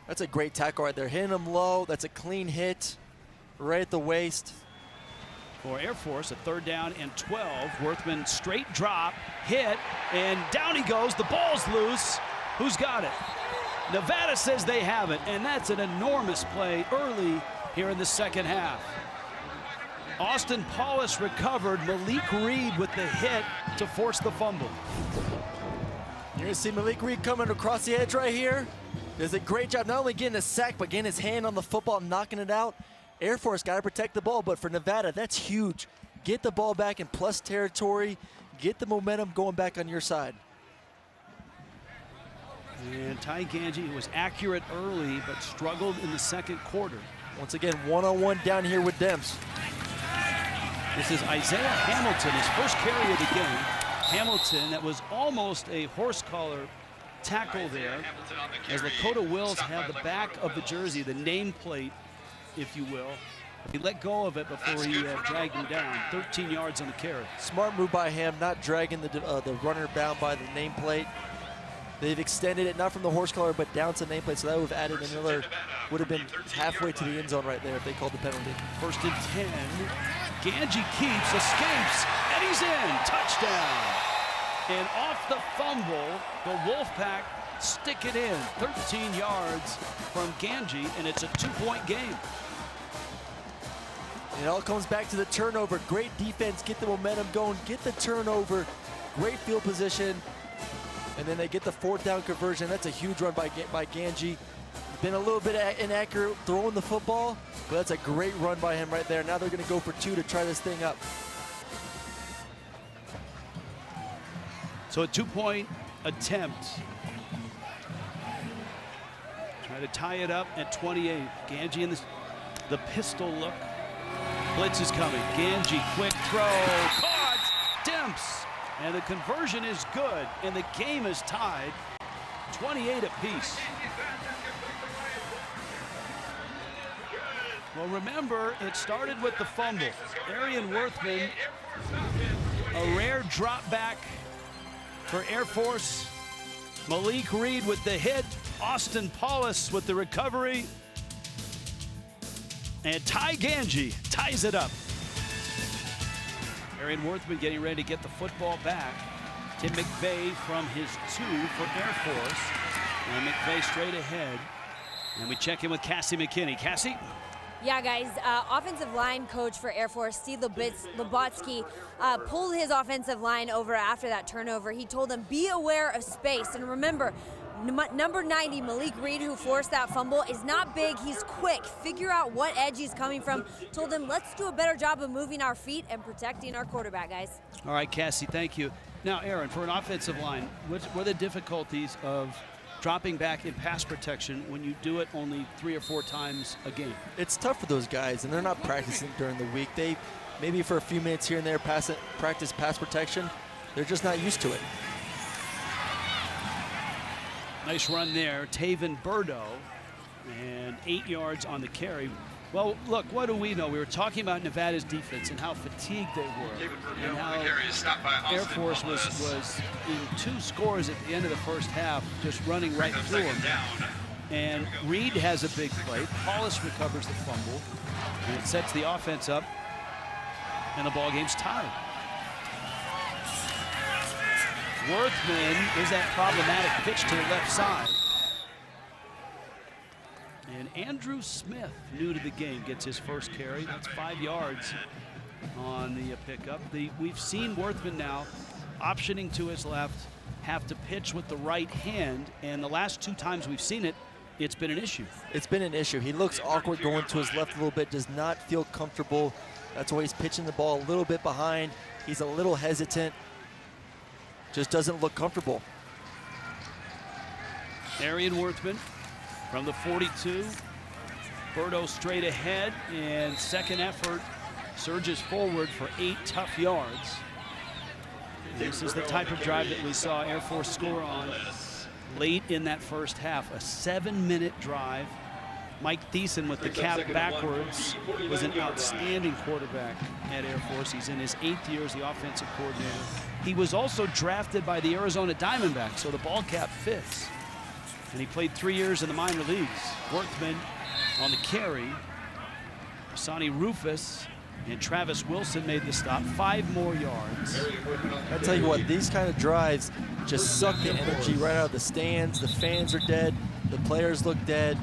That's a great tackle right there. Hitting him low. That's a clean hit right at the waist. For Air Force, a 3rd down and 12. Worthman straight drop, hit, and down he goes. The ball's loose. Who's got it? Nevada says they have it, and that's an enormous play early here in the second half. Austin Paulus recovered. Malik Reed with the hit to force the fumble. You're gonna see Malik Reed coming across the edge right here. Does a great job not only getting a sack, but getting his hand on the football, knocking it out. Air Force got to protect the ball, but for Nevada, that's huge. Get the ball back in plus territory. get the momentum going back on your side. And Ty Gangi, who was accurate early but struggled in the second quarter. Once again, one-on-one down here with Demps. This is Isaiah Hamilton, his first carry of the game. Hamilton, that was almost a horse collar tackle there, as Lakota Wills had the back of the jersey, the nameplate, if you will. He let go of it before he dragged him down. 13 yards on the carry. Smart move by him, not dragging the runner down by the nameplate. They've extended it, not from the horse collar, but down to the nameplate, so that would have added another, would have been halfway to the end zone right there if they called the penalty. 1st and 10. Gangi keeps, escapes, and he's in. Touchdown. And off the fumble, the Wolfpack stick it in. 13 yards from Gangi, and it's a 2-point game. It all comes back to the turnover. Great defense, get the momentum going, get the turnover, great field position, and then they get the 4th down conversion. That's a huge run by Gangi. Been a little bit inaccurate throwing the football, but that's a great run by him right there. Now they're going to go for 2 to try this thing up. So a 2-point attempt. Try to tie it up at 28. Gangi in the pistol look. Blitz is coming. Gangi, quick throw. Caught. Demps. And the conversion is good. And the game is tied. 28 apiece. Well, remember, it started with the fumble. Arion Wortham, a rare drop back for Air Force. Malik Reed with the hit. Austin Paulus with the recovery. And Ty Gangi ties it up. Arion Wortham getting ready to get the football back. Tim McVeigh from his 2 for Air Force. And McVeigh straight ahead. And we check in with Cassie McKinney. Cassie? Yeah, guys, offensive line coach for Air Force, Steve Lubotsky, pulled his offensive line over after that turnover. He told them, be aware of space. And remember, number 90, Malik Reed, who forced that fumble, is not big. He's quick. Figure out what edge he's coming from. Told them, let's do a better job of moving our feet and protecting our quarterback, guys. All right, Cassie, thank you. Now, Aaron, for an offensive line, what are the difficulties of dropping back in pass protection when you do it only 3 or 4 times a game? It's tough for those guys, and they're not practicing during the week. They maybe for a few minutes here and there practice pass protection. They're just not used to it. Nice run there, Taven Burdo, and 8 yards on the carry. Well, look, what do we know? We were talking about Nevada's defense and how fatigued they were, and how Air Force was in 2 scores at the end of the first half, just running right through them. And Reed has a big play. Paulus recovers the fumble, and it sets the offense up, and the ball game's tied. Worthman is that problematic pitch to the left side. And Andrew Smith, new to the game, gets his first carry. That's 5 yards on the pickup. We've seen Worthman now optioning to his left, have to pitch with the right hand, and the last 2 times we've seen it, it's been an issue. It's been an issue. He looks awkward going to his left a little bit, does not feel comfortable. That's why he's pitching the ball a little bit behind. He's a little hesitant, just doesn't look comfortable. Arion Wortham from the 42. Burdo straight ahead, and second effort surges forward for 8 tough yards. This is the type of drive that we saw Air Force score on late in that first half. A 7-minute drive. Mike Thiessen with the cap backwards was an outstanding quarterback at Air Force. He's in his 8th year as the offensive coordinator. He was also drafted by the Arizona Diamondbacks, so the ball cap fits. And he played 3 years in the minor leagues. Worthman on the carry. Sonny Rufus and Travis Wilson made the stop. 5 more yards. I tell you what, these kind of drives just suck the energy right out of the stands. The fans are dead. The players look dead.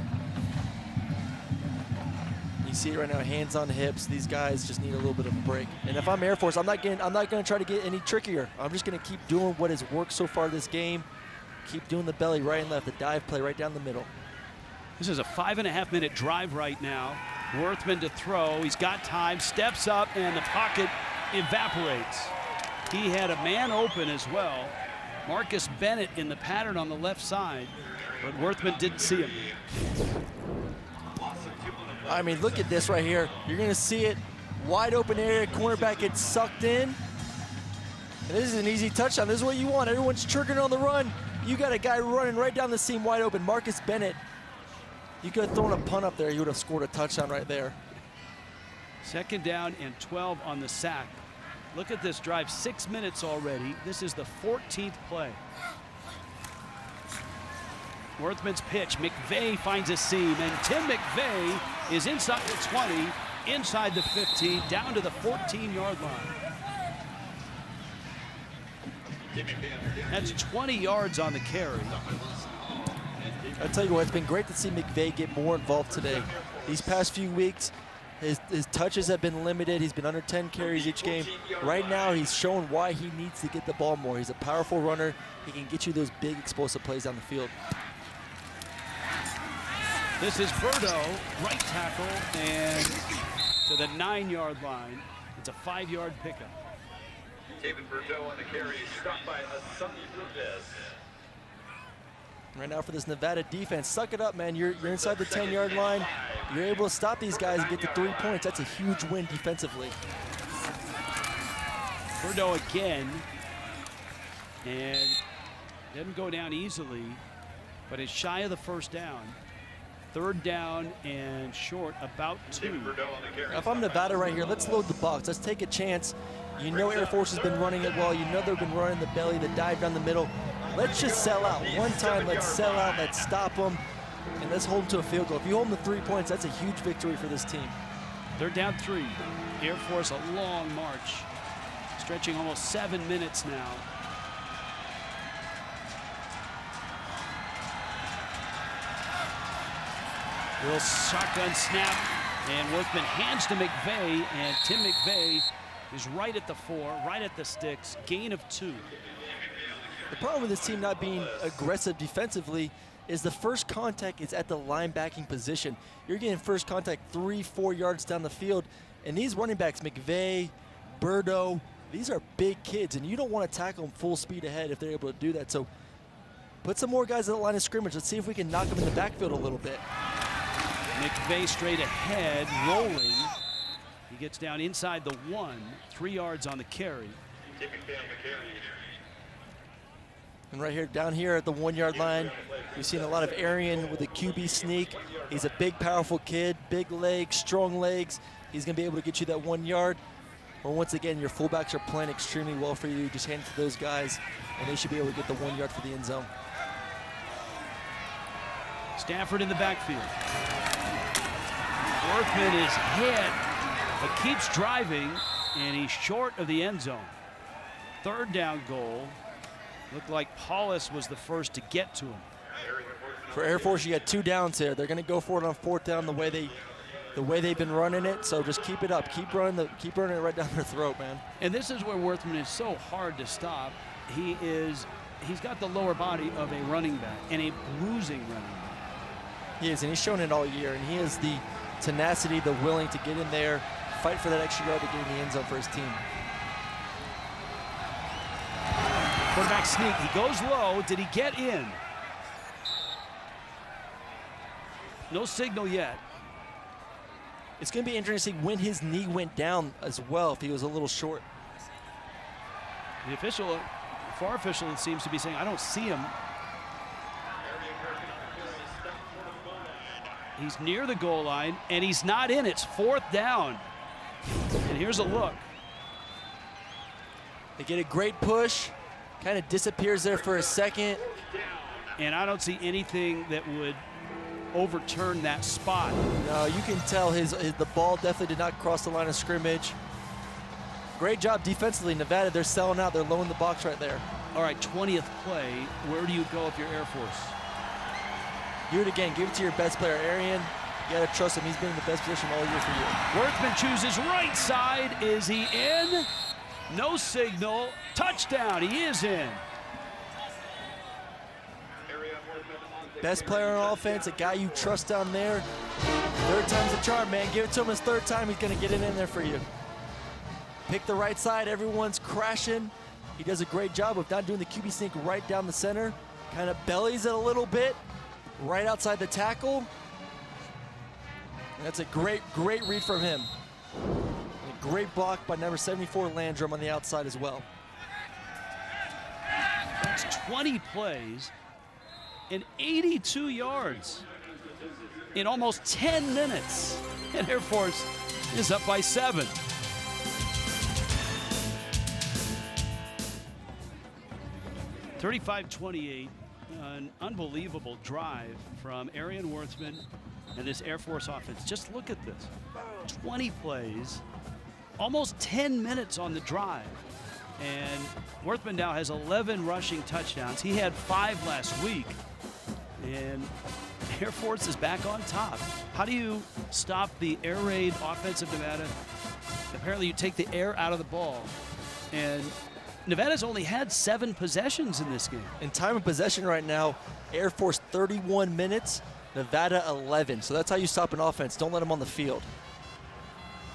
You see it right now, hands on hips. These guys just need a little bit of a break. And if I'm Air Force, I'm not going to try to get any trickier. I'm just going to keep doing what has worked so far this game. Keep doing the belly right and left, the dive play right down the middle. This is a 5.5-minute drive right now. Worthman to throw. He's got time, steps up, and the pocket evaporates. He had a man open as well. Marcus Bennett in the pattern on the left side, but Wortham didn't see him. I mean, look at this right here. You're going to see it. Wide open area, cornerback gets sucked in. And this is an easy touchdown. This is what you want. Everyone's triggering on the run. You got a guy running right down the seam wide open. Marcus Bennett. You could have thrown a punt up there. You would have scored a touchdown right there. 2nd down and 12 on the sack. Look at this drive, 6 minutes already. This is the 14th play. Worthman's pitch, McVay finds a seam, and Tim McVay is inside the 20, inside the 15, down to the 14-yard line. That's 20 yards on the carry. I'll tell you what, it's been great to see McVay get more involved today. These past few weeks, his touches have been limited. He's been under 10 carries each game. Right now, he's shown why he needs to get the ball more. He's a powerful runner. He can get you those big explosive plays down the field. This is Burdo, right tackle, and to the 9-yard line. It's a 5-yard pickup. David Burdo on the carry, stopped by Asante Rivas. Right now for this Nevada defense, suck it up, man. You're inside the 10-yard line. You're able to stop these guys and get to 3 points. That's a huge win defensively. Burdo again, and didn't go down easily, but is shy of the 1st down. 3rd down and short, about 2. If I'm Nevada right here, let's load the box. Let's take a chance. You know Air Force has been running it well. You know they've been running the belly, the dive down the middle. Let's just sell out. One time, let's sell out, let's stop them, and let's hold them to a field goal. If you hold them to 3 points, that's a huge victory for this team. 3rd down 3. Air Force, a long march, stretching almost 7 minutes now. Little shotgun snap, and Wortham hands to McVay, and Tim McVay is right at the 4, right at the sticks, gain of 2. The problem with this team not being aggressive defensively is the first contact is at the linebacking position. You're getting first contact 3-4 yards down the field, and these running backs, McVay, Burdo, these are big kids, and you don't want to tackle them full speed ahead if they're able to do that. So put some more guys at the line of scrimmage. Let's see if we can knock them in the backfield a little bit. McVay straight ahead, rolling. He gets down inside the 1, 3 yards on the carry. And right here, down here at the 1-yard line, we've seen a lot of Arion with a QB sneak. He's a big, powerful kid, big legs, strong legs. He's going to be able to get you that 1 yard. Or once again, your fullbacks are playing extremely well for you. Just hand it to those guys, and they should be able to get the 1 yard for the end zone. Stafford in the backfield. Wortham is hit, but keeps driving, and he's short of the end zone. 3rd down goal. Looked like Paulus was the first to get to him. For Air Force, you got 2 downs here. They're going to go for it on 4th down the way they've been running it. So just keep it up. Keep running it right down their throat, man. And this is where Wortham is so hard to stop. He's got the lower body of a running back and a bruising running back. He is, and he's shown it all year. And he has the tenacity, the willing to get in there, fight for that extra yard to get in the end zone for his team. Quarterback sneak, he goes low. Did he get in? No signal yet. It's going to be interesting when his knee went down as well, if he was a little short. The far official, it seems to be saying, I don't see him. He's near the goal line, and he's not in. It's 4th down. And here's a look. They get a great push. Kind of disappears there for a second. And I don't see anything that would overturn that spot. No, you can tell the ball definitely did not cross the line of scrimmage. Great job defensively, Nevada. They're selling out. They're low in the box right there. All right, 20th play. Where do you go if you're Air Force? Do it again. Give it to your best player, Arion. You got to trust him. He's been in the best position all year for you. Wortham chooses right side. Is he in? No signal. Touchdown. He is in. Best player on offense, a guy you trust down there. 3rd time's the charm, man. Give it to him his 3rd time. He's going to get it in there for you. Pick the right side. Everyone's crashing. He does a great job of not doing the QB sneak right down the center. Kind of bellies it a little bit, right outside the tackle. And that's a great read from him. And a great block by number 74, Landrum, on the outside as well. That's 20 plays and 82 yards in almost 10 minutes. And Air Force is up by 7. (35-28), an unbelievable drive from Arion Wortham and this Air Force offense. Just look at this. 20 plays, almost 10 minutes on the drive. And Wortham now has 11 rushing touchdowns. He had 5 last week. And Air Force is back on top. How do you stop the air raid offense of Nevada? Apparently you take the air out of the ball. And Nevada's only had 7 possessions in this game. In time of possession right now, Air Force 31 minutes, Nevada 11. So that's how you stop an offense. Don't let them on the field.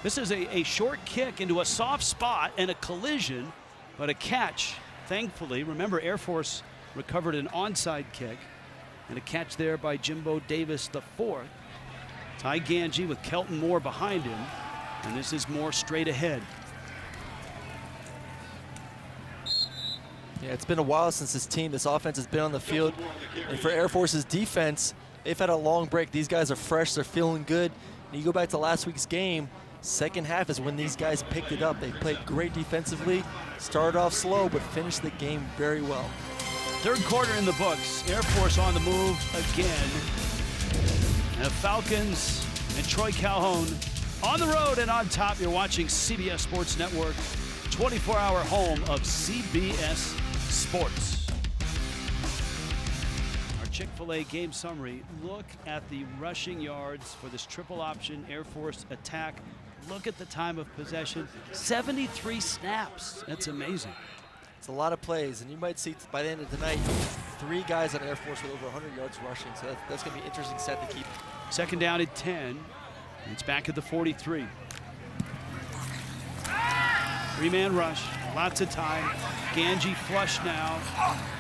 This is a short kick into a soft spot and a collision, but a catch, thankfully. Remember, Air Force recovered an onside kick, and a catch there by Jimbo Davis IV. Ty Gangi with Kelton Moore behind him, and this is Moore straight ahead. Yeah, it's been a while since this offense has been on the field. And for Air Force's defense, they've had a long break. These guys are fresh, they're feeling good. And you go back to last week's game, second half is when these guys picked it up. They played great defensively, started off slow, but finished the game very well. Third quarter in the books. Air Force on the move again. And the Falcons and Troy Calhoun on the road and on top. You're watching CBS Sports Network, 24-hour home of CBS Sports. Our Chick-fil-A game summary. Look at the rushing yards for this triple option Air Force attack. Look at the time of possession. 73 snaps. That's amazing. It's a lot of plays, and you might see by the end of tonight 3 guys on Air Force with over 100 yards rushing. So that's going to be an interesting set to keep. Second down at 10. It's back at the 43. 3-man rush, lots of time. Gangi flush now,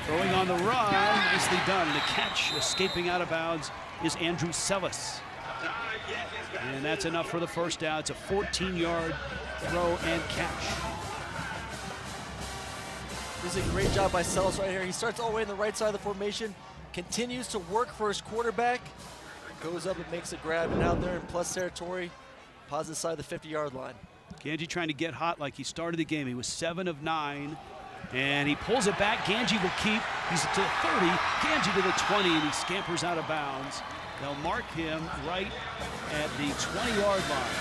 throwing on the run, nicely done. And the catch, escaping out of bounds, is Andrew Sellis. And that's enough for the first down. It's a 14-yard throw and catch. This is a great job by Sellis right here. He starts all the way in the right side of the formation, continues to work for his quarterback, goes up and makes a grab, and out there in plus territory, positive side of the 50-yard line. Gangi trying to get hot like he started the game. He was 7 of 9, and he pulls it back. Gangi will keep. He's to the 30, Gangi to the 20, and he scampers out of bounds. They'll mark him right at the 20-yard line.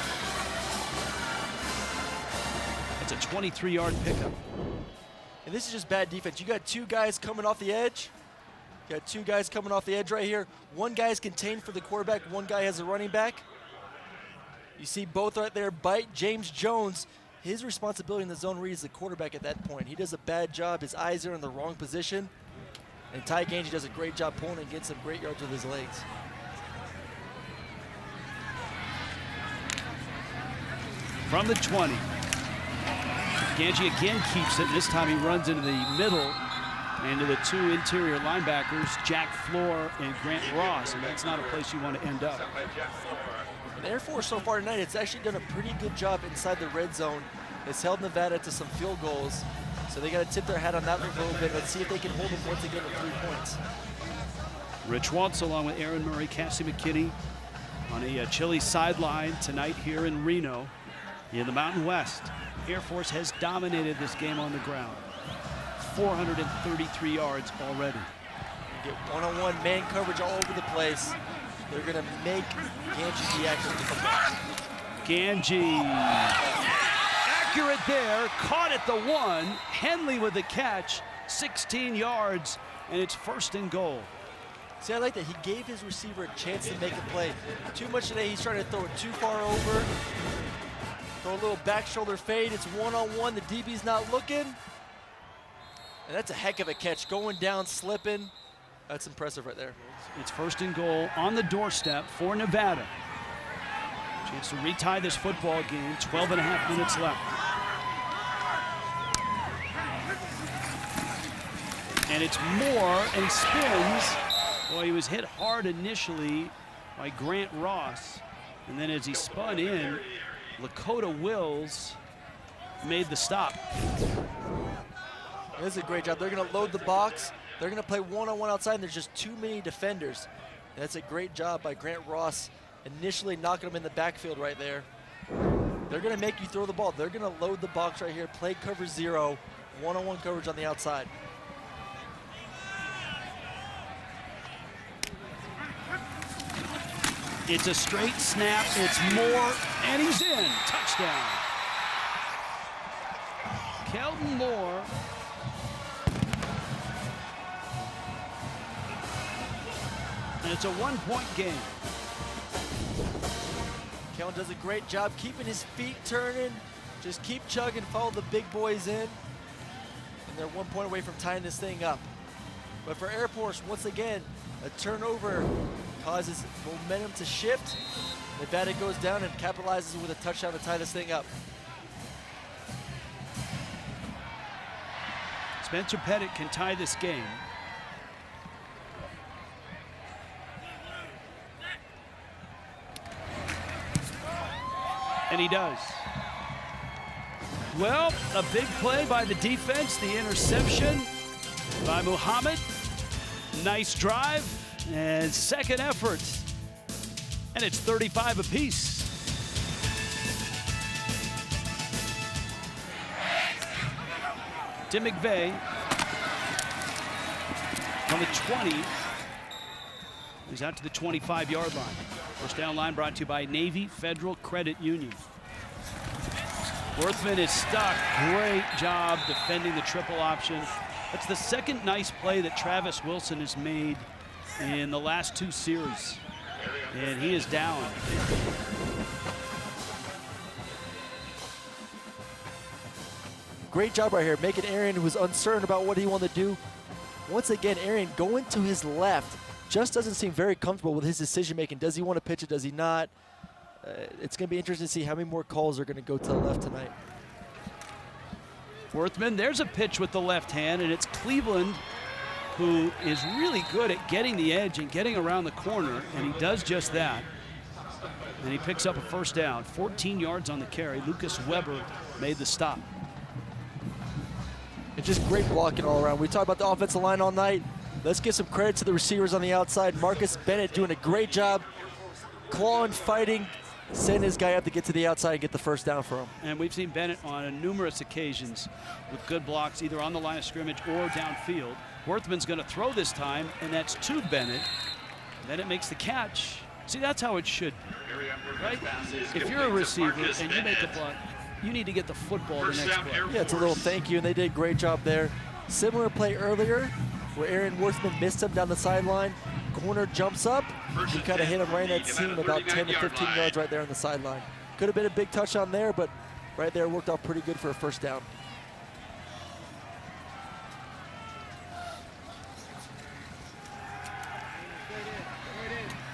It's a 23-yard pickup. And this is just bad defense. You got 2 guys coming off the edge. You got 2 guys coming off the edge right here. One guy is contained for the quarterback. One guy has a running back. You see both right there bite. James Jones, his responsibility in the zone read is the quarterback at that point. He does a bad job. His eyes are in the wrong position. And Ty Gangi does a great job pulling and getting some great yards with his legs. From the 20. Gangi again keeps it. This time he runs into the middle and to the 2 interior linebackers, Jack Floor and Grant Ross, and that's not a place you want to end up. And Air Force so far tonight, it's actually done a pretty good job inside the red zone. It's held Nevada to some field goals, so they got to tip their hat on that one a little bit. Let's see if they can hold them once again with 3 points. Rich Waltz along with Aaron Murray, Cassie McKinney on a chilly sideline tonight here in Reno in the Mountain West. Air Force has dominated this game on the ground. 433 yards already. Get one-on-one man coverage all over the place. They're going to make Gangi be accurate with the football. Gangi accurate there, caught at the 1. Henley with the catch, 16 yards, and it's 1st and goal. See, I like that. He gave his receiver a chance to make a play. Too much today, he's trying to throw it too far over. Throw a little back shoulder fade. It's one-on-one. The DB's not looking. And that's a heck of a catch. Going down, slipping. That's impressive right there. It's 1st and goal on the doorstep for Nevada. Chance to retie this football game. 12 and a half minutes left. And it's Moore, and he spins. Boy, he was hit hard initially by Grant Ross. And then as he spun in, Lakota Wills made the stop. This is a great job. They're going to load the box. They're going to play one-on-one outside, and there's just too many defenders. And that's a great job by Grant Ross, initially knocking him in the backfield right there. They're going to make you throw the ball. They're going to load the box right here, play cover 0, one-on-one coverage on the outside. It's a straight snap. It's Moore, and he's in. Touchdown. Kelton Moore. And it's a 1-point game. Kellen does a great job keeping his feet turning. Just keep chugging, follow the big boys in. And they're 1 point away from tying this thing up. But for Air Force, once again, a turnover causes momentum to shift. Nevada goes down and capitalizes with a touchdown to tie this thing up. Spencer Pettit can tie this game. And he does. Well, a big play by the defense, the interception by Muhammad. Nice drive and second effort. And it's 35 apiece. Tim McVeigh on the 20. He's out to the 25-yard line. First down line brought to you by Navy Federal Credit Union. Wortham is stuck. Great job defending the triple option. That's the second nice play that Travis Wilson has made in the last 2 series. And he is down. Great job right here, making Arion, who was uncertain about what he wanted to do. Once again, Arion going to his left just doesn't seem very comfortable with his decision making. Does he want to pitch it? Does he not? It's going to be interesting to see how many more calls are going to go to the left tonight. Wortham, there's a pitch with the left hand, and it's Cleveland who is really good at getting the edge and getting around the corner, and he does just that. And he picks up a first down, 14 yards on the carry. Lucas Weber made the stop. It's just great blocking all around. We talked about the offensive line all night. Let's give some credit to the receivers on the outside. Marcus Bennett doing a great job, clawing, fighting, send his guy up to get to the outside and get the first down for him. And we've seen Bennett on numerous occasions with good blocks, either on the line of scrimmage or downfield. Worthman's going to throw this time, and that's to Bennett. Bennett makes the catch. See, that's how it should be, right? If you're a receiver and you make a block, you need to get the football the next play. Yeah, it's a little thank you, and they did a great job there. Similar play earlier where Arion Wortham missed him down the sideline. Corner jumps up. He kind of hit him right in that seam about 10 to 15 yards right there on the sideline. Could have been a big touchdown there, but right there worked out pretty good for a first down.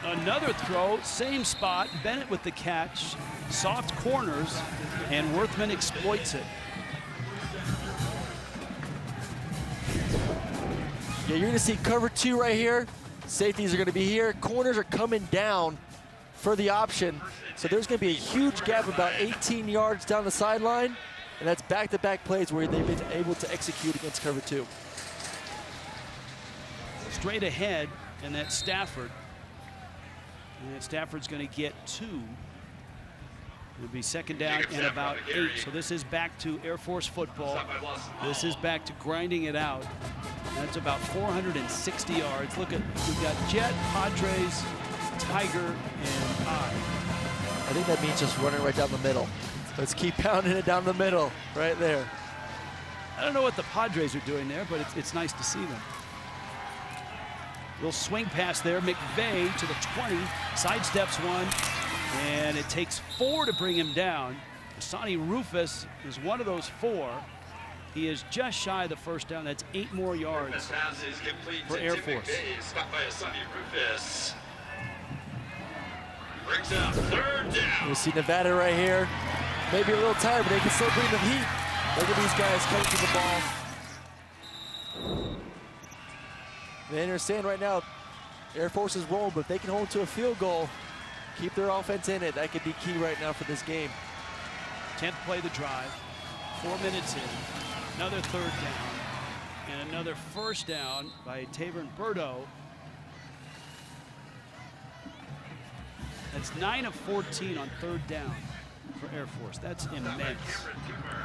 Another throw, same spot, Bennett with the catch, soft corners, and Wortham exploits it. Yeah, you're gonna see cover 2 right here. Safeties are gonna be here. Corners are coming down for the option. So there's gonna be a huge gap about 18 yards down the sideline, and that's back-to-back plays where they've been able to execute against cover 2. Straight ahead, and that's Stafford. And Stafford's going to get 2. It'll be second down and about 8. So this is back to Air Force football. This is back to grinding it out. That's about 460 yards. Look at, we've got Jet, Padres, Tiger, and I think that means just running right down the middle. Let's keep pounding it down the middle, right there. I don't know what the Padres are doing there, but it's nice to see them. Little swing pass there. McVeigh to the 20, sidesteps one, and it takes 4 to bring him down. Sonny Rufus is one of those 4. He is just shy of the first down. That's 8 more yards for Air Force. Stopped by Sonny Rufus. Brings up third down. You see Nevada right here. Maybe a little tired, but they can still bring the heat. Look at these guys coming to the ball. They understand right now Air Force is rolling, but if they can hold to a field goal, keep their offense in it, that could be key right now for this game. 10th play of the drive, 4 minutes in, another third down, and another first down by Tavern Burdo. That's 9 of 14 on third down for Air Force. That's immense.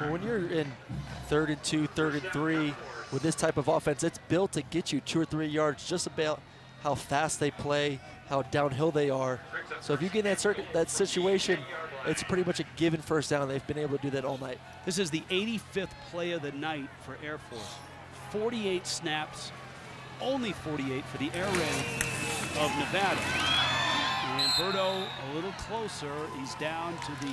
Well, when you're in 3rd and 2, 3rd and 3 with this type of offense, it's built to get you 2 or 3 yards, just about how fast they play, how downhill they are. So if you get in that situation, it's pretty much a given first down. They've been able to do that all night. This is the 85th play of the night for Air Force. 48 snaps, only 48 for the Air Raid of Nevada. And Burdo a little closer. He's down to the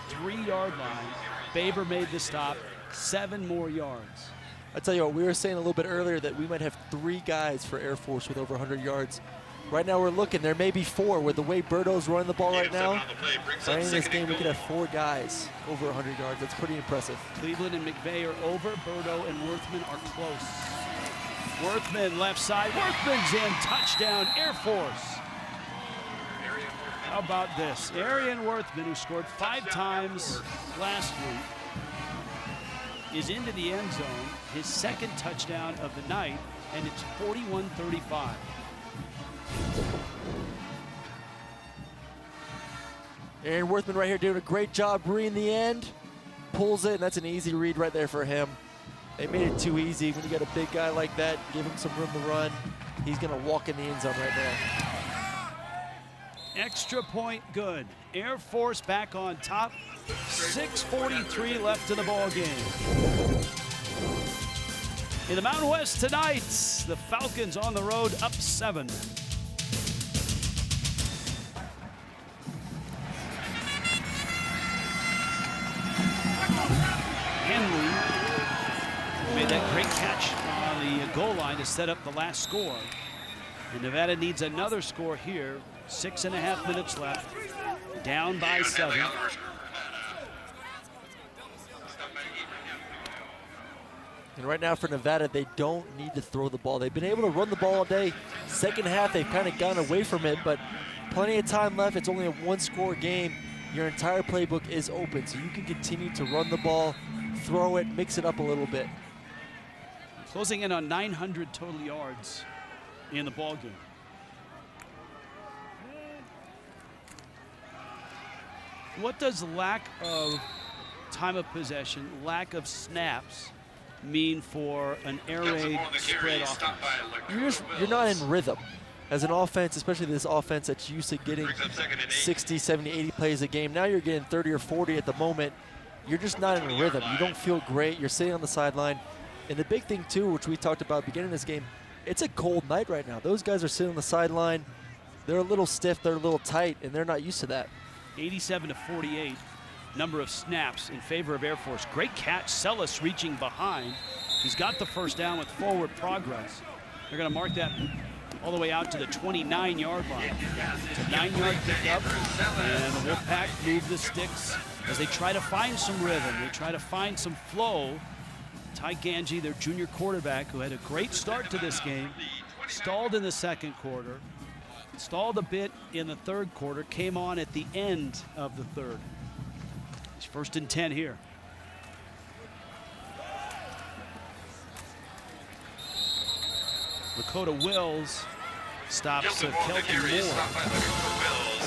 3-yard line. Baber made the stop, 7 more yards. I tell you what, we were saying a little bit earlier that we might have 3 guys for Air Force with over 100 yards. Right now we're looking, there may be 4 with the way Burdo's running the ball right now. Right in this game, we could have 4 guys over 100 yards. That's pretty impressive. Cleveland and McVeigh are over. Burdo and Worthman are close. Worthman left side. Worthman's in. Touchdown, Air Force. How about this? Arion Worthman, who scored 5 times last week, is into the end zone. His 2nd touchdown of the night, and it's 41-35. Arion Worthman right here doing a great job reading the end. Pulls it, and that's an easy read right there for him. They made it too easy. When you got a big guy like that, give him some room to run. He's going to walk in the end zone right there. Extra point good. Air Force back on top. 6:43 left in the ball game. In the Mountain West tonight, the Falcons on the road up 7. Henry made that great catch on the goal line to set up the last score. And Nevada needs another score here. 6.5 minutes left. Down by 7. And right now for Nevada, they don't need to throw the ball. They've been able to run the ball all day. Second half, they've kind of gone away from it, but plenty of time left. It's only a 1-score game. Your entire playbook is open, so you can continue to run the ball, throw it, mix it up a little bit. Closing in on 900 total yards in the ball game. What does lack of time of possession, lack of snaps, mean for an air raid spread offense? You're not in rhythm. As an offense, especially this offense that's used to getting 60, 70, 80 plays a game, now you're getting 30 or 40 at the moment. You're just not in rhythm. You don't feel great. You're sitting on the sideline. And the big thing, too, which we talked about at the beginning of this game, it's a cold night right now. Those guys are sitting on the sideline. They're a little stiff. They're a little tight, and they're not used to that. 87-48, number of snaps in favor of Air Force. Great catch, Sellis reaching behind. He's got the first down with forward progress. They're going to mark that all the way out to the 29-yard line. It's a 9-yard pickup, and the Wolfpack move the sticks as they try to find some rhythm. They try to find some flow. Ty Gangi, their junior quarterback, who had a great start to this game, stalled in the second quarter. Stalled a bit in the third quarter, came on at the end of the third. It's 1st and 10 here. Lakota Wills stops Kelton Moore.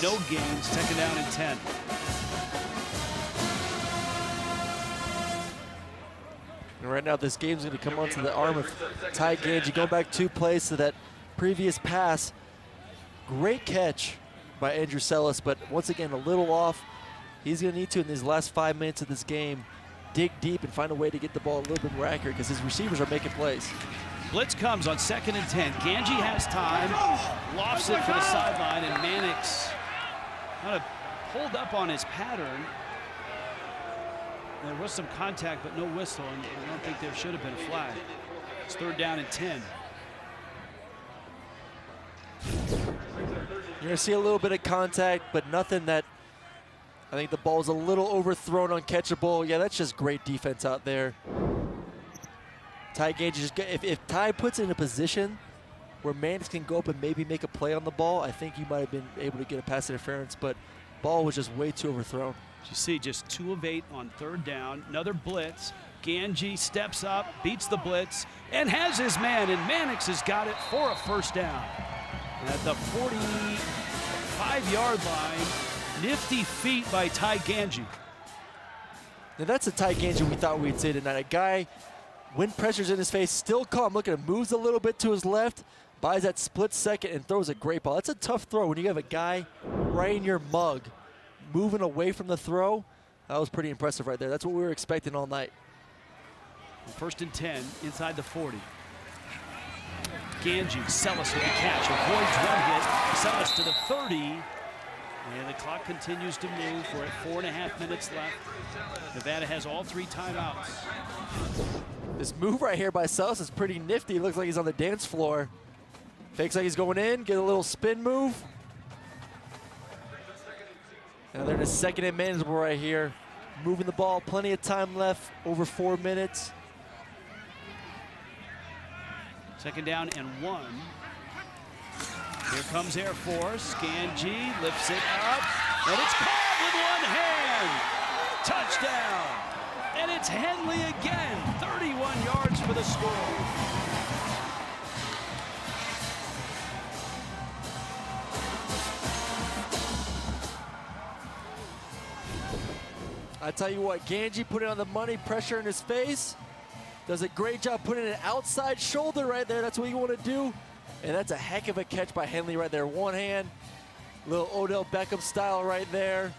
No gains, 2nd down and 10. And right now this game's going to come onto the arm of Ty Gangi. Going back 2 plays to that previous pass. Great catch by Andrew Sellis, but once again, a little off. He's going to need to, in these last 5 minutes of this game, dig deep and find a way to get the ball a little bit more accurate because his receivers are making plays. Blitz comes on 2nd and 10. Gangi has time, lofts it for the sideline, and Mannix kind of pulled up on his pattern. There was some contact, but no whistle, and I don't think there should have been a flag. It's 3rd down and 10. You're going to see a little bit of contact, but nothing that I think the ball's a little overthrown, uncatchable. Yeah, that's just great defense out there. Ty Gangi, if Ty puts it in a position where Mannix can go up and maybe make a play on the ball, I think you might have been able to get a pass interference, but ball was just way too overthrown. You see just 2 of 8 on 3rd down. Another blitz. Gangi steps up, beats the blitz, and has his man, and Mannix has got it for a 1st down. At the 45-yard line, nifty feet by Ty Gangi. Now that's a Ty Gangi we thought we'd see tonight. A guy, when pressure's in his face, still calm. Look at him, moves a little bit to his left, buys that split second, and throws a great ball. That's a tough throw when you have a guy right in your mug, moving away from the throw. That was pretty impressive right there. That's what we were expecting all night. 1st and 10 inside the 40. Gangi, Sellis with the catch, avoids 1 hit. Sellis to the 30, and the clock continues to move. We're at 4.5 minutes left. Nevada has all 3 timeouts. This move right here by Sellis is pretty nifty. Looks like he's on the dance floor. Fakes like he's going in, get a little spin move. Now they're in a 2nd and manageable right here. Moving the ball, plenty of time left, over 4 minutes. 2nd down and 1. Here comes Air Force. Gangi lifts it up, and it's caught with 1 hand. Touchdown. And it's Henley again. 31 yards for the score. I tell you what, Gangi put it on the money, pressure in his face. Does a great job putting an outside shoulder right there. That's what you want to do. And that's a heck of a catch by Henley right there. 1 hand, little Odell Beckham style right there.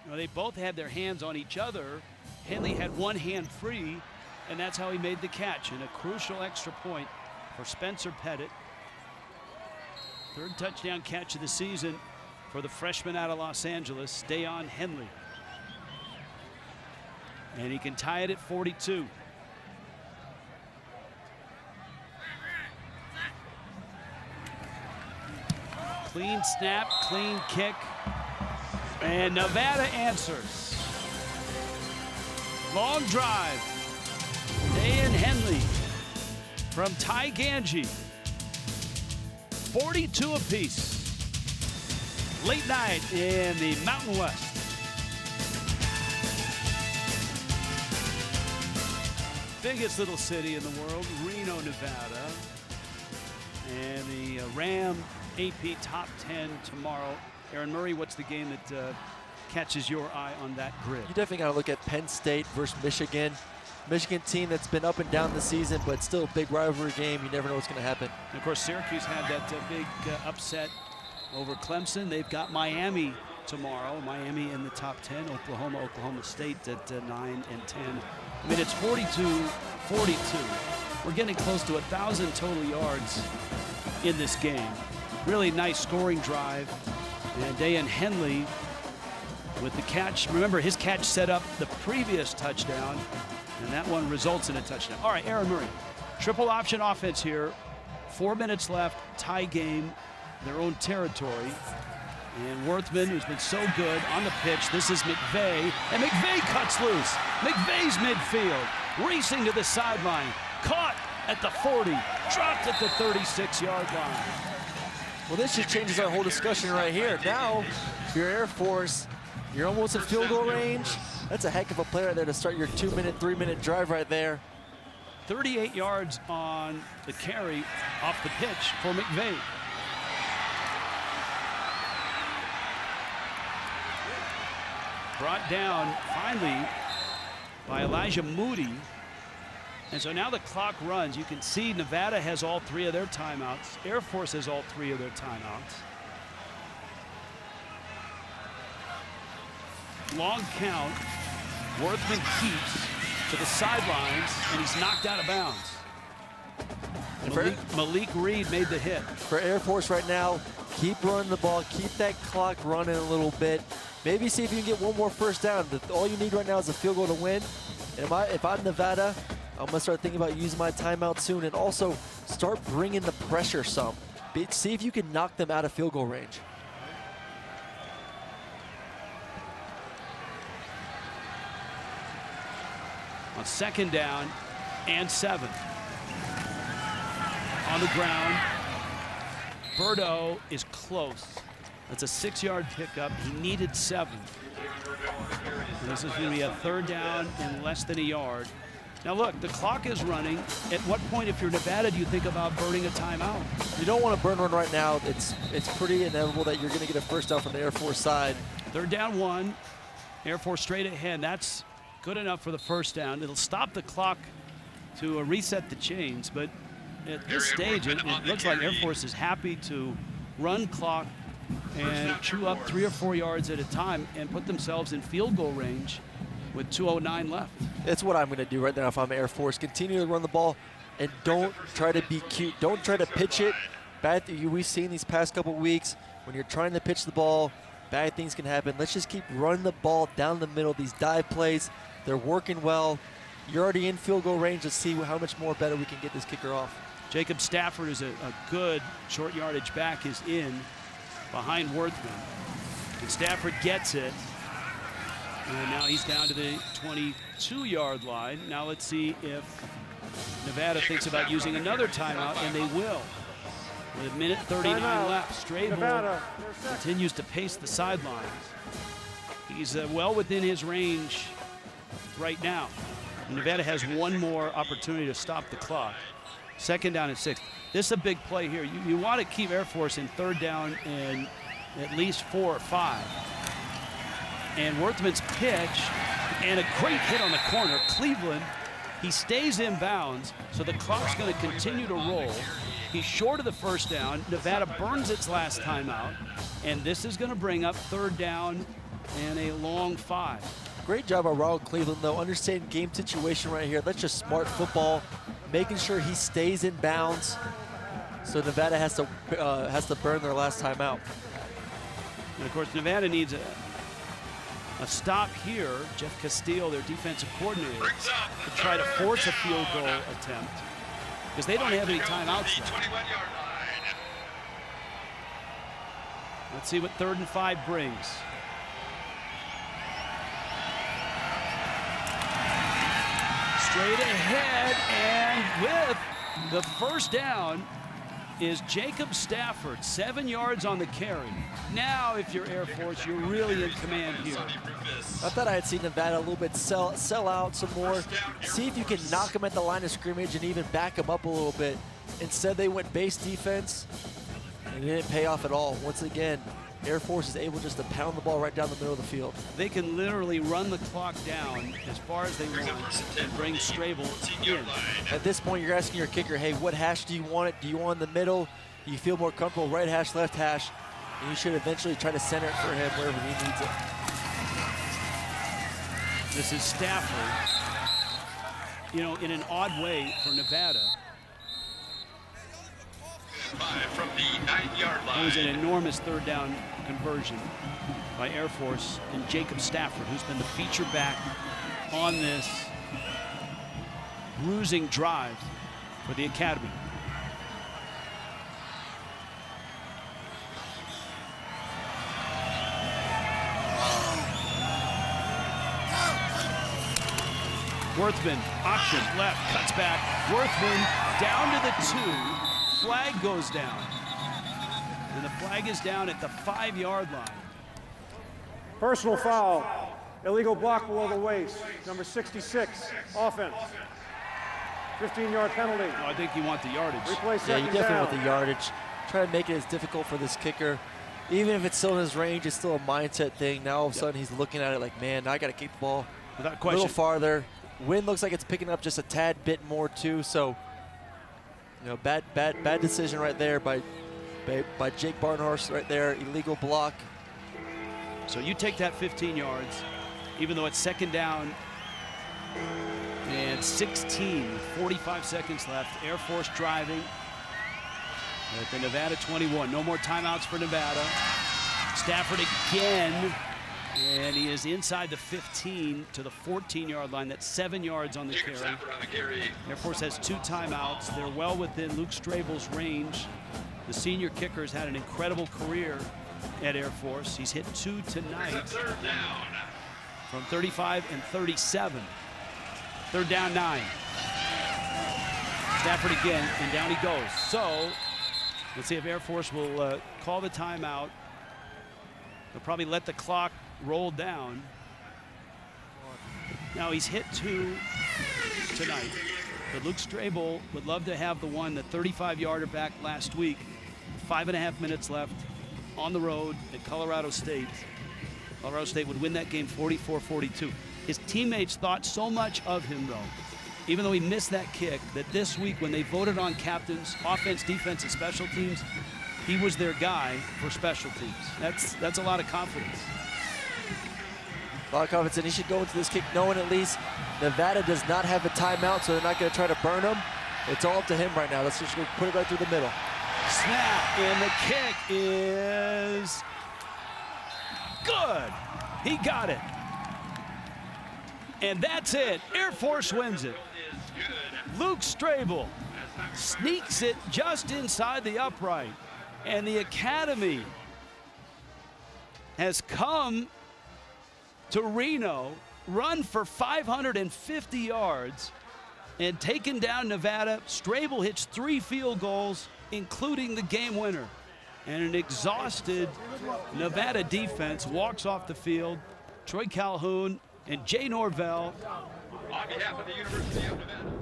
Well, they both had their hands on each other. Henley had 1 hand free, and that's how he made the catch. And a crucial extra point for Spencer Pettit. 3rd touchdown catch of the season for the freshman out of Los Angeles, Dayon Henley. And he can tie it at 42. Clean snap, clean kick, and Nevada answers. Long drive. Dayon Henley from Ty Gangi. 42 apiece. Late night in the Mountain West. Biggest little city in the world, Reno, Nevada. And the Ram AP Top 10 tomorrow. Aaron Murray, what's the game that catches your eye on that grid? You definitely got to look at Penn State versus Michigan. Michigan team that's been up and down this season, but still a big rivalry game. You never know what's going to happen. And of course, Syracuse had that big upset over Clemson. They've got Miami tomorrow. Miami in the top 10. Oklahoma State at 9 and 10. I mean, it's 42-42. We're getting close to 1,000 total yards in this game. Really nice scoring drive. And Dayon Henley with the catch. Remember, his catch set up the previous touchdown, and that one results in a touchdown. All right, Aaron Murray. Triple option offense here. 4 minutes left. Tie game. Their own territory. And Wortham, who's been so good on the pitch. This is McVay. And McVay cuts loose. McVay's midfield. Racing to the sideline. Caught at the 40. Dropped at the 36-yard line. Well, this just changes our whole discussion right here. Now, if you're Air Force, you're almost in field goal range. That's a heck of a play right there to start your 2-minute, 3-minute drive right there. 38 yards on the carry off the pitch for McVay. Brought down finally by Elijah Moody. And so now the clock runs. You can see Nevada has all 3 of their timeouts. Air Force has all 3 of their timeouts. Long count. Wortham keeps to the sidelines, and he's knocked out of bounds. Malik Reed made the hit. For Air Force right now, keep running the ball, keep that clock running a little bit. Maybe see if you can get 1 more first down. All you need right now is a field goal to win. And if I'm Nevada, I'm going to start thinking about using my timeout soon and also start bringing the pressure some. See if you can knock them out of field goal range. On 2nd down and 7. on the ground. Berto is close. That's a 6-yard pickup. He needed 7. And this is going to be a 3rd down in less than a yard. Now look, the clock is running. At what point, if you're Nevada, do you think about burning a timeout? You don't want to burn one right now. It's pretty inevitable that you're going to get a first down from the Air Force side. 3rd down 1. Air Force straight ahead. That's good enough for the first down. It'll stop the clock to reset the chains, but at this stage, it looks like Air Force is happy to run clock and chew up 3 or 4 yards at a time and put themselves in field goal range with 2:09 left. That's what I'm going to do right now if I'm Air Force. Continue to run the ball and don't try to be cute. Don't try to pitch it. We've seen these past couple weeks when you're trying to pitch the ball, bad things can happen. Let's just keep running the ball down the middle. These dive plays, they're working well. You're already in field goal range. Let's see how much more better we can get this kicker off. Jacob Stafford is a good short yardage back, is in behind Wortham. And Stafford gets it. And now he's down to the 22-yard line. Now let's see if Nevada thinks about using another timeout, and they will. With 1:39 left, Strable continues to pace the sidelines. He's well within his range right now. Nevada has one more opportunity to stop the clock. 2nd down and 6. This is a big play here. You want to keep Air Force in 3rd down and at least 4 or 5. And Worthman's pitch, and a great hit on the corner. Cleveland, he stays in bounds, so the clock's going to continue to roll. He's short of the first down. Nevada burns its last timeout, and this is going to bring up 3rd down and a long 5. Great job by Ronald Cleveland, though, understanding game situation right here. That's just smart football, making sure he stays in bounds, so Nevada has to burn their last timeout. And of course, Nevada needs a stop here. Jeff Castile, their defensive coordinator, to try to force a field goal attempt because they don't have any timeouts left. Let's see what 3rd and 5 brings. Straight ahead, and with the first down is Jacob Stafford, 7 yards on the carry. Now, if you're Air Force, you're really in command here. I thought I had seen Nevada a little bit sell out some more, see if you can knock them at the line of scrimmage and even back them up a little bit. Instead, they went base defense, and it didn't pay off at all. Once again, Air Force is able just to pound the ball right down the middle of the field. They can literally run the clock down as far as they want and bring Strable in. At this point, you're asking your kicker, hey, what hash do you want it? Do you want in the middle? Do you feel more comfortable right hash, left hash? And you should eventually try to center it for him wherever he needs it. This is Stafford. You know, in an odd way for Nevada. From the 9-yard line. It was an enormous 3rd down conversion by Air Force and Jacob Stafford, who's been the feature back on this bruising drive for the Academy. Worthman, option, left, cuts back. Worthman down to the 2. Flag goes down. And the flag is down at the 5-yard line. Personal foul. Illegal block below the waist. Number 66, offense. 15-yard penalty. Oh, I think you want the yardage. Replay Yeah, you second definitely down. want the yardage. Try to make it as difficult for this kicker. Even if it's still in his range, it's still a mindset thing. Now all of a sudden he's looking at it like, man, I got to keep the ball Without a question. little farther. Wind looks like it's picking up just a tad bit more too. So, you know, bad decision right there by Jake Barnhorst right there. Illegal block. So you take that 15 yards, even though it's 2nd down and 16, 45 seconds left. Air Force driving at the Nevada 21. No more timeouts for Nevada. Stafford again, and he is inside the 15 to the 14-yard line. That's 7 yards on the carry. Air Force has 2 timeouts. They're well within Luke Strable's range. The senior kicker has had an incredible career at Air Force. He's hit 2 tonight from 35 and 37. 3rd down 9. Stafford again, and down he goes. So let's see if Air Force will call the timeout. They'll probably let the clock roll down. Now he's hit 2 tonight, but Luke Strable would love to have the one, the 35-yarder back last week. 5.5 minutes left on the road at Colorado State. Colorado State would win that game 44-42. His teammates thought so much of him, though, even though he missed that kick, that this week when they voted on captains, offense, defense, and special teams, he was their guy for special teams. That's a lot of confidence. A lot of confidence, and he should go into this kick knowing at least Nevada does not have a timeout, so they're not going to try to burn him. It's all up to him right now. Let's just go put it right through the middle. Snap, and the kick is good. He got it. And that's it. Air Force wins it. Luke Strable sneaks it just inside the upright. And the Academy has come to Reno, run for 550 yards, and taken down Nevada. Strable hits 3 field goals, including the game winner. And an exhausted Nevada defense walks off the field. Troy Calhoun and Jay Norvell. On behalf of the University of Nevada.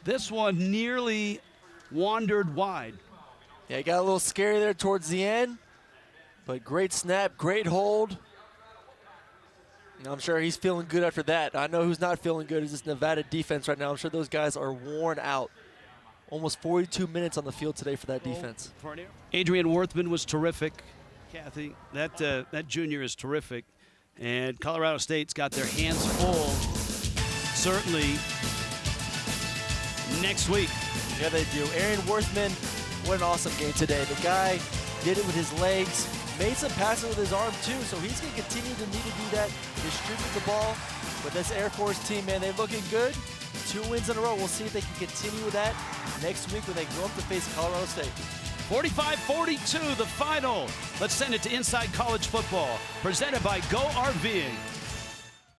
This one nearly wandered wide. Yeah, he got a little scary there towards the end, but great snap, great hold. And I'm sure he's feeling good after that. I know who's not feeling good is this Nevada defense right now. I'm sure those guys are worn out. Almost 42 minutes on the field today for that defense. Arion Wortham was terrific, Kathy. That junior is terrific. And Colorado State's got their hands full, certainly, next week. Yeah, they do. Arion Wortham, what an awesome game today. The guy did it with his legs, made some passes with his arm too, so he's going to continue to need to do that, distribute the ball. With this Air Force team, man, they're looking good. 2 wins in a row. We'll see if they can continue with that next week when they go up to face Colorado State. 45-42, the final. Let's send it to Inside College Football, presented by Go RVing.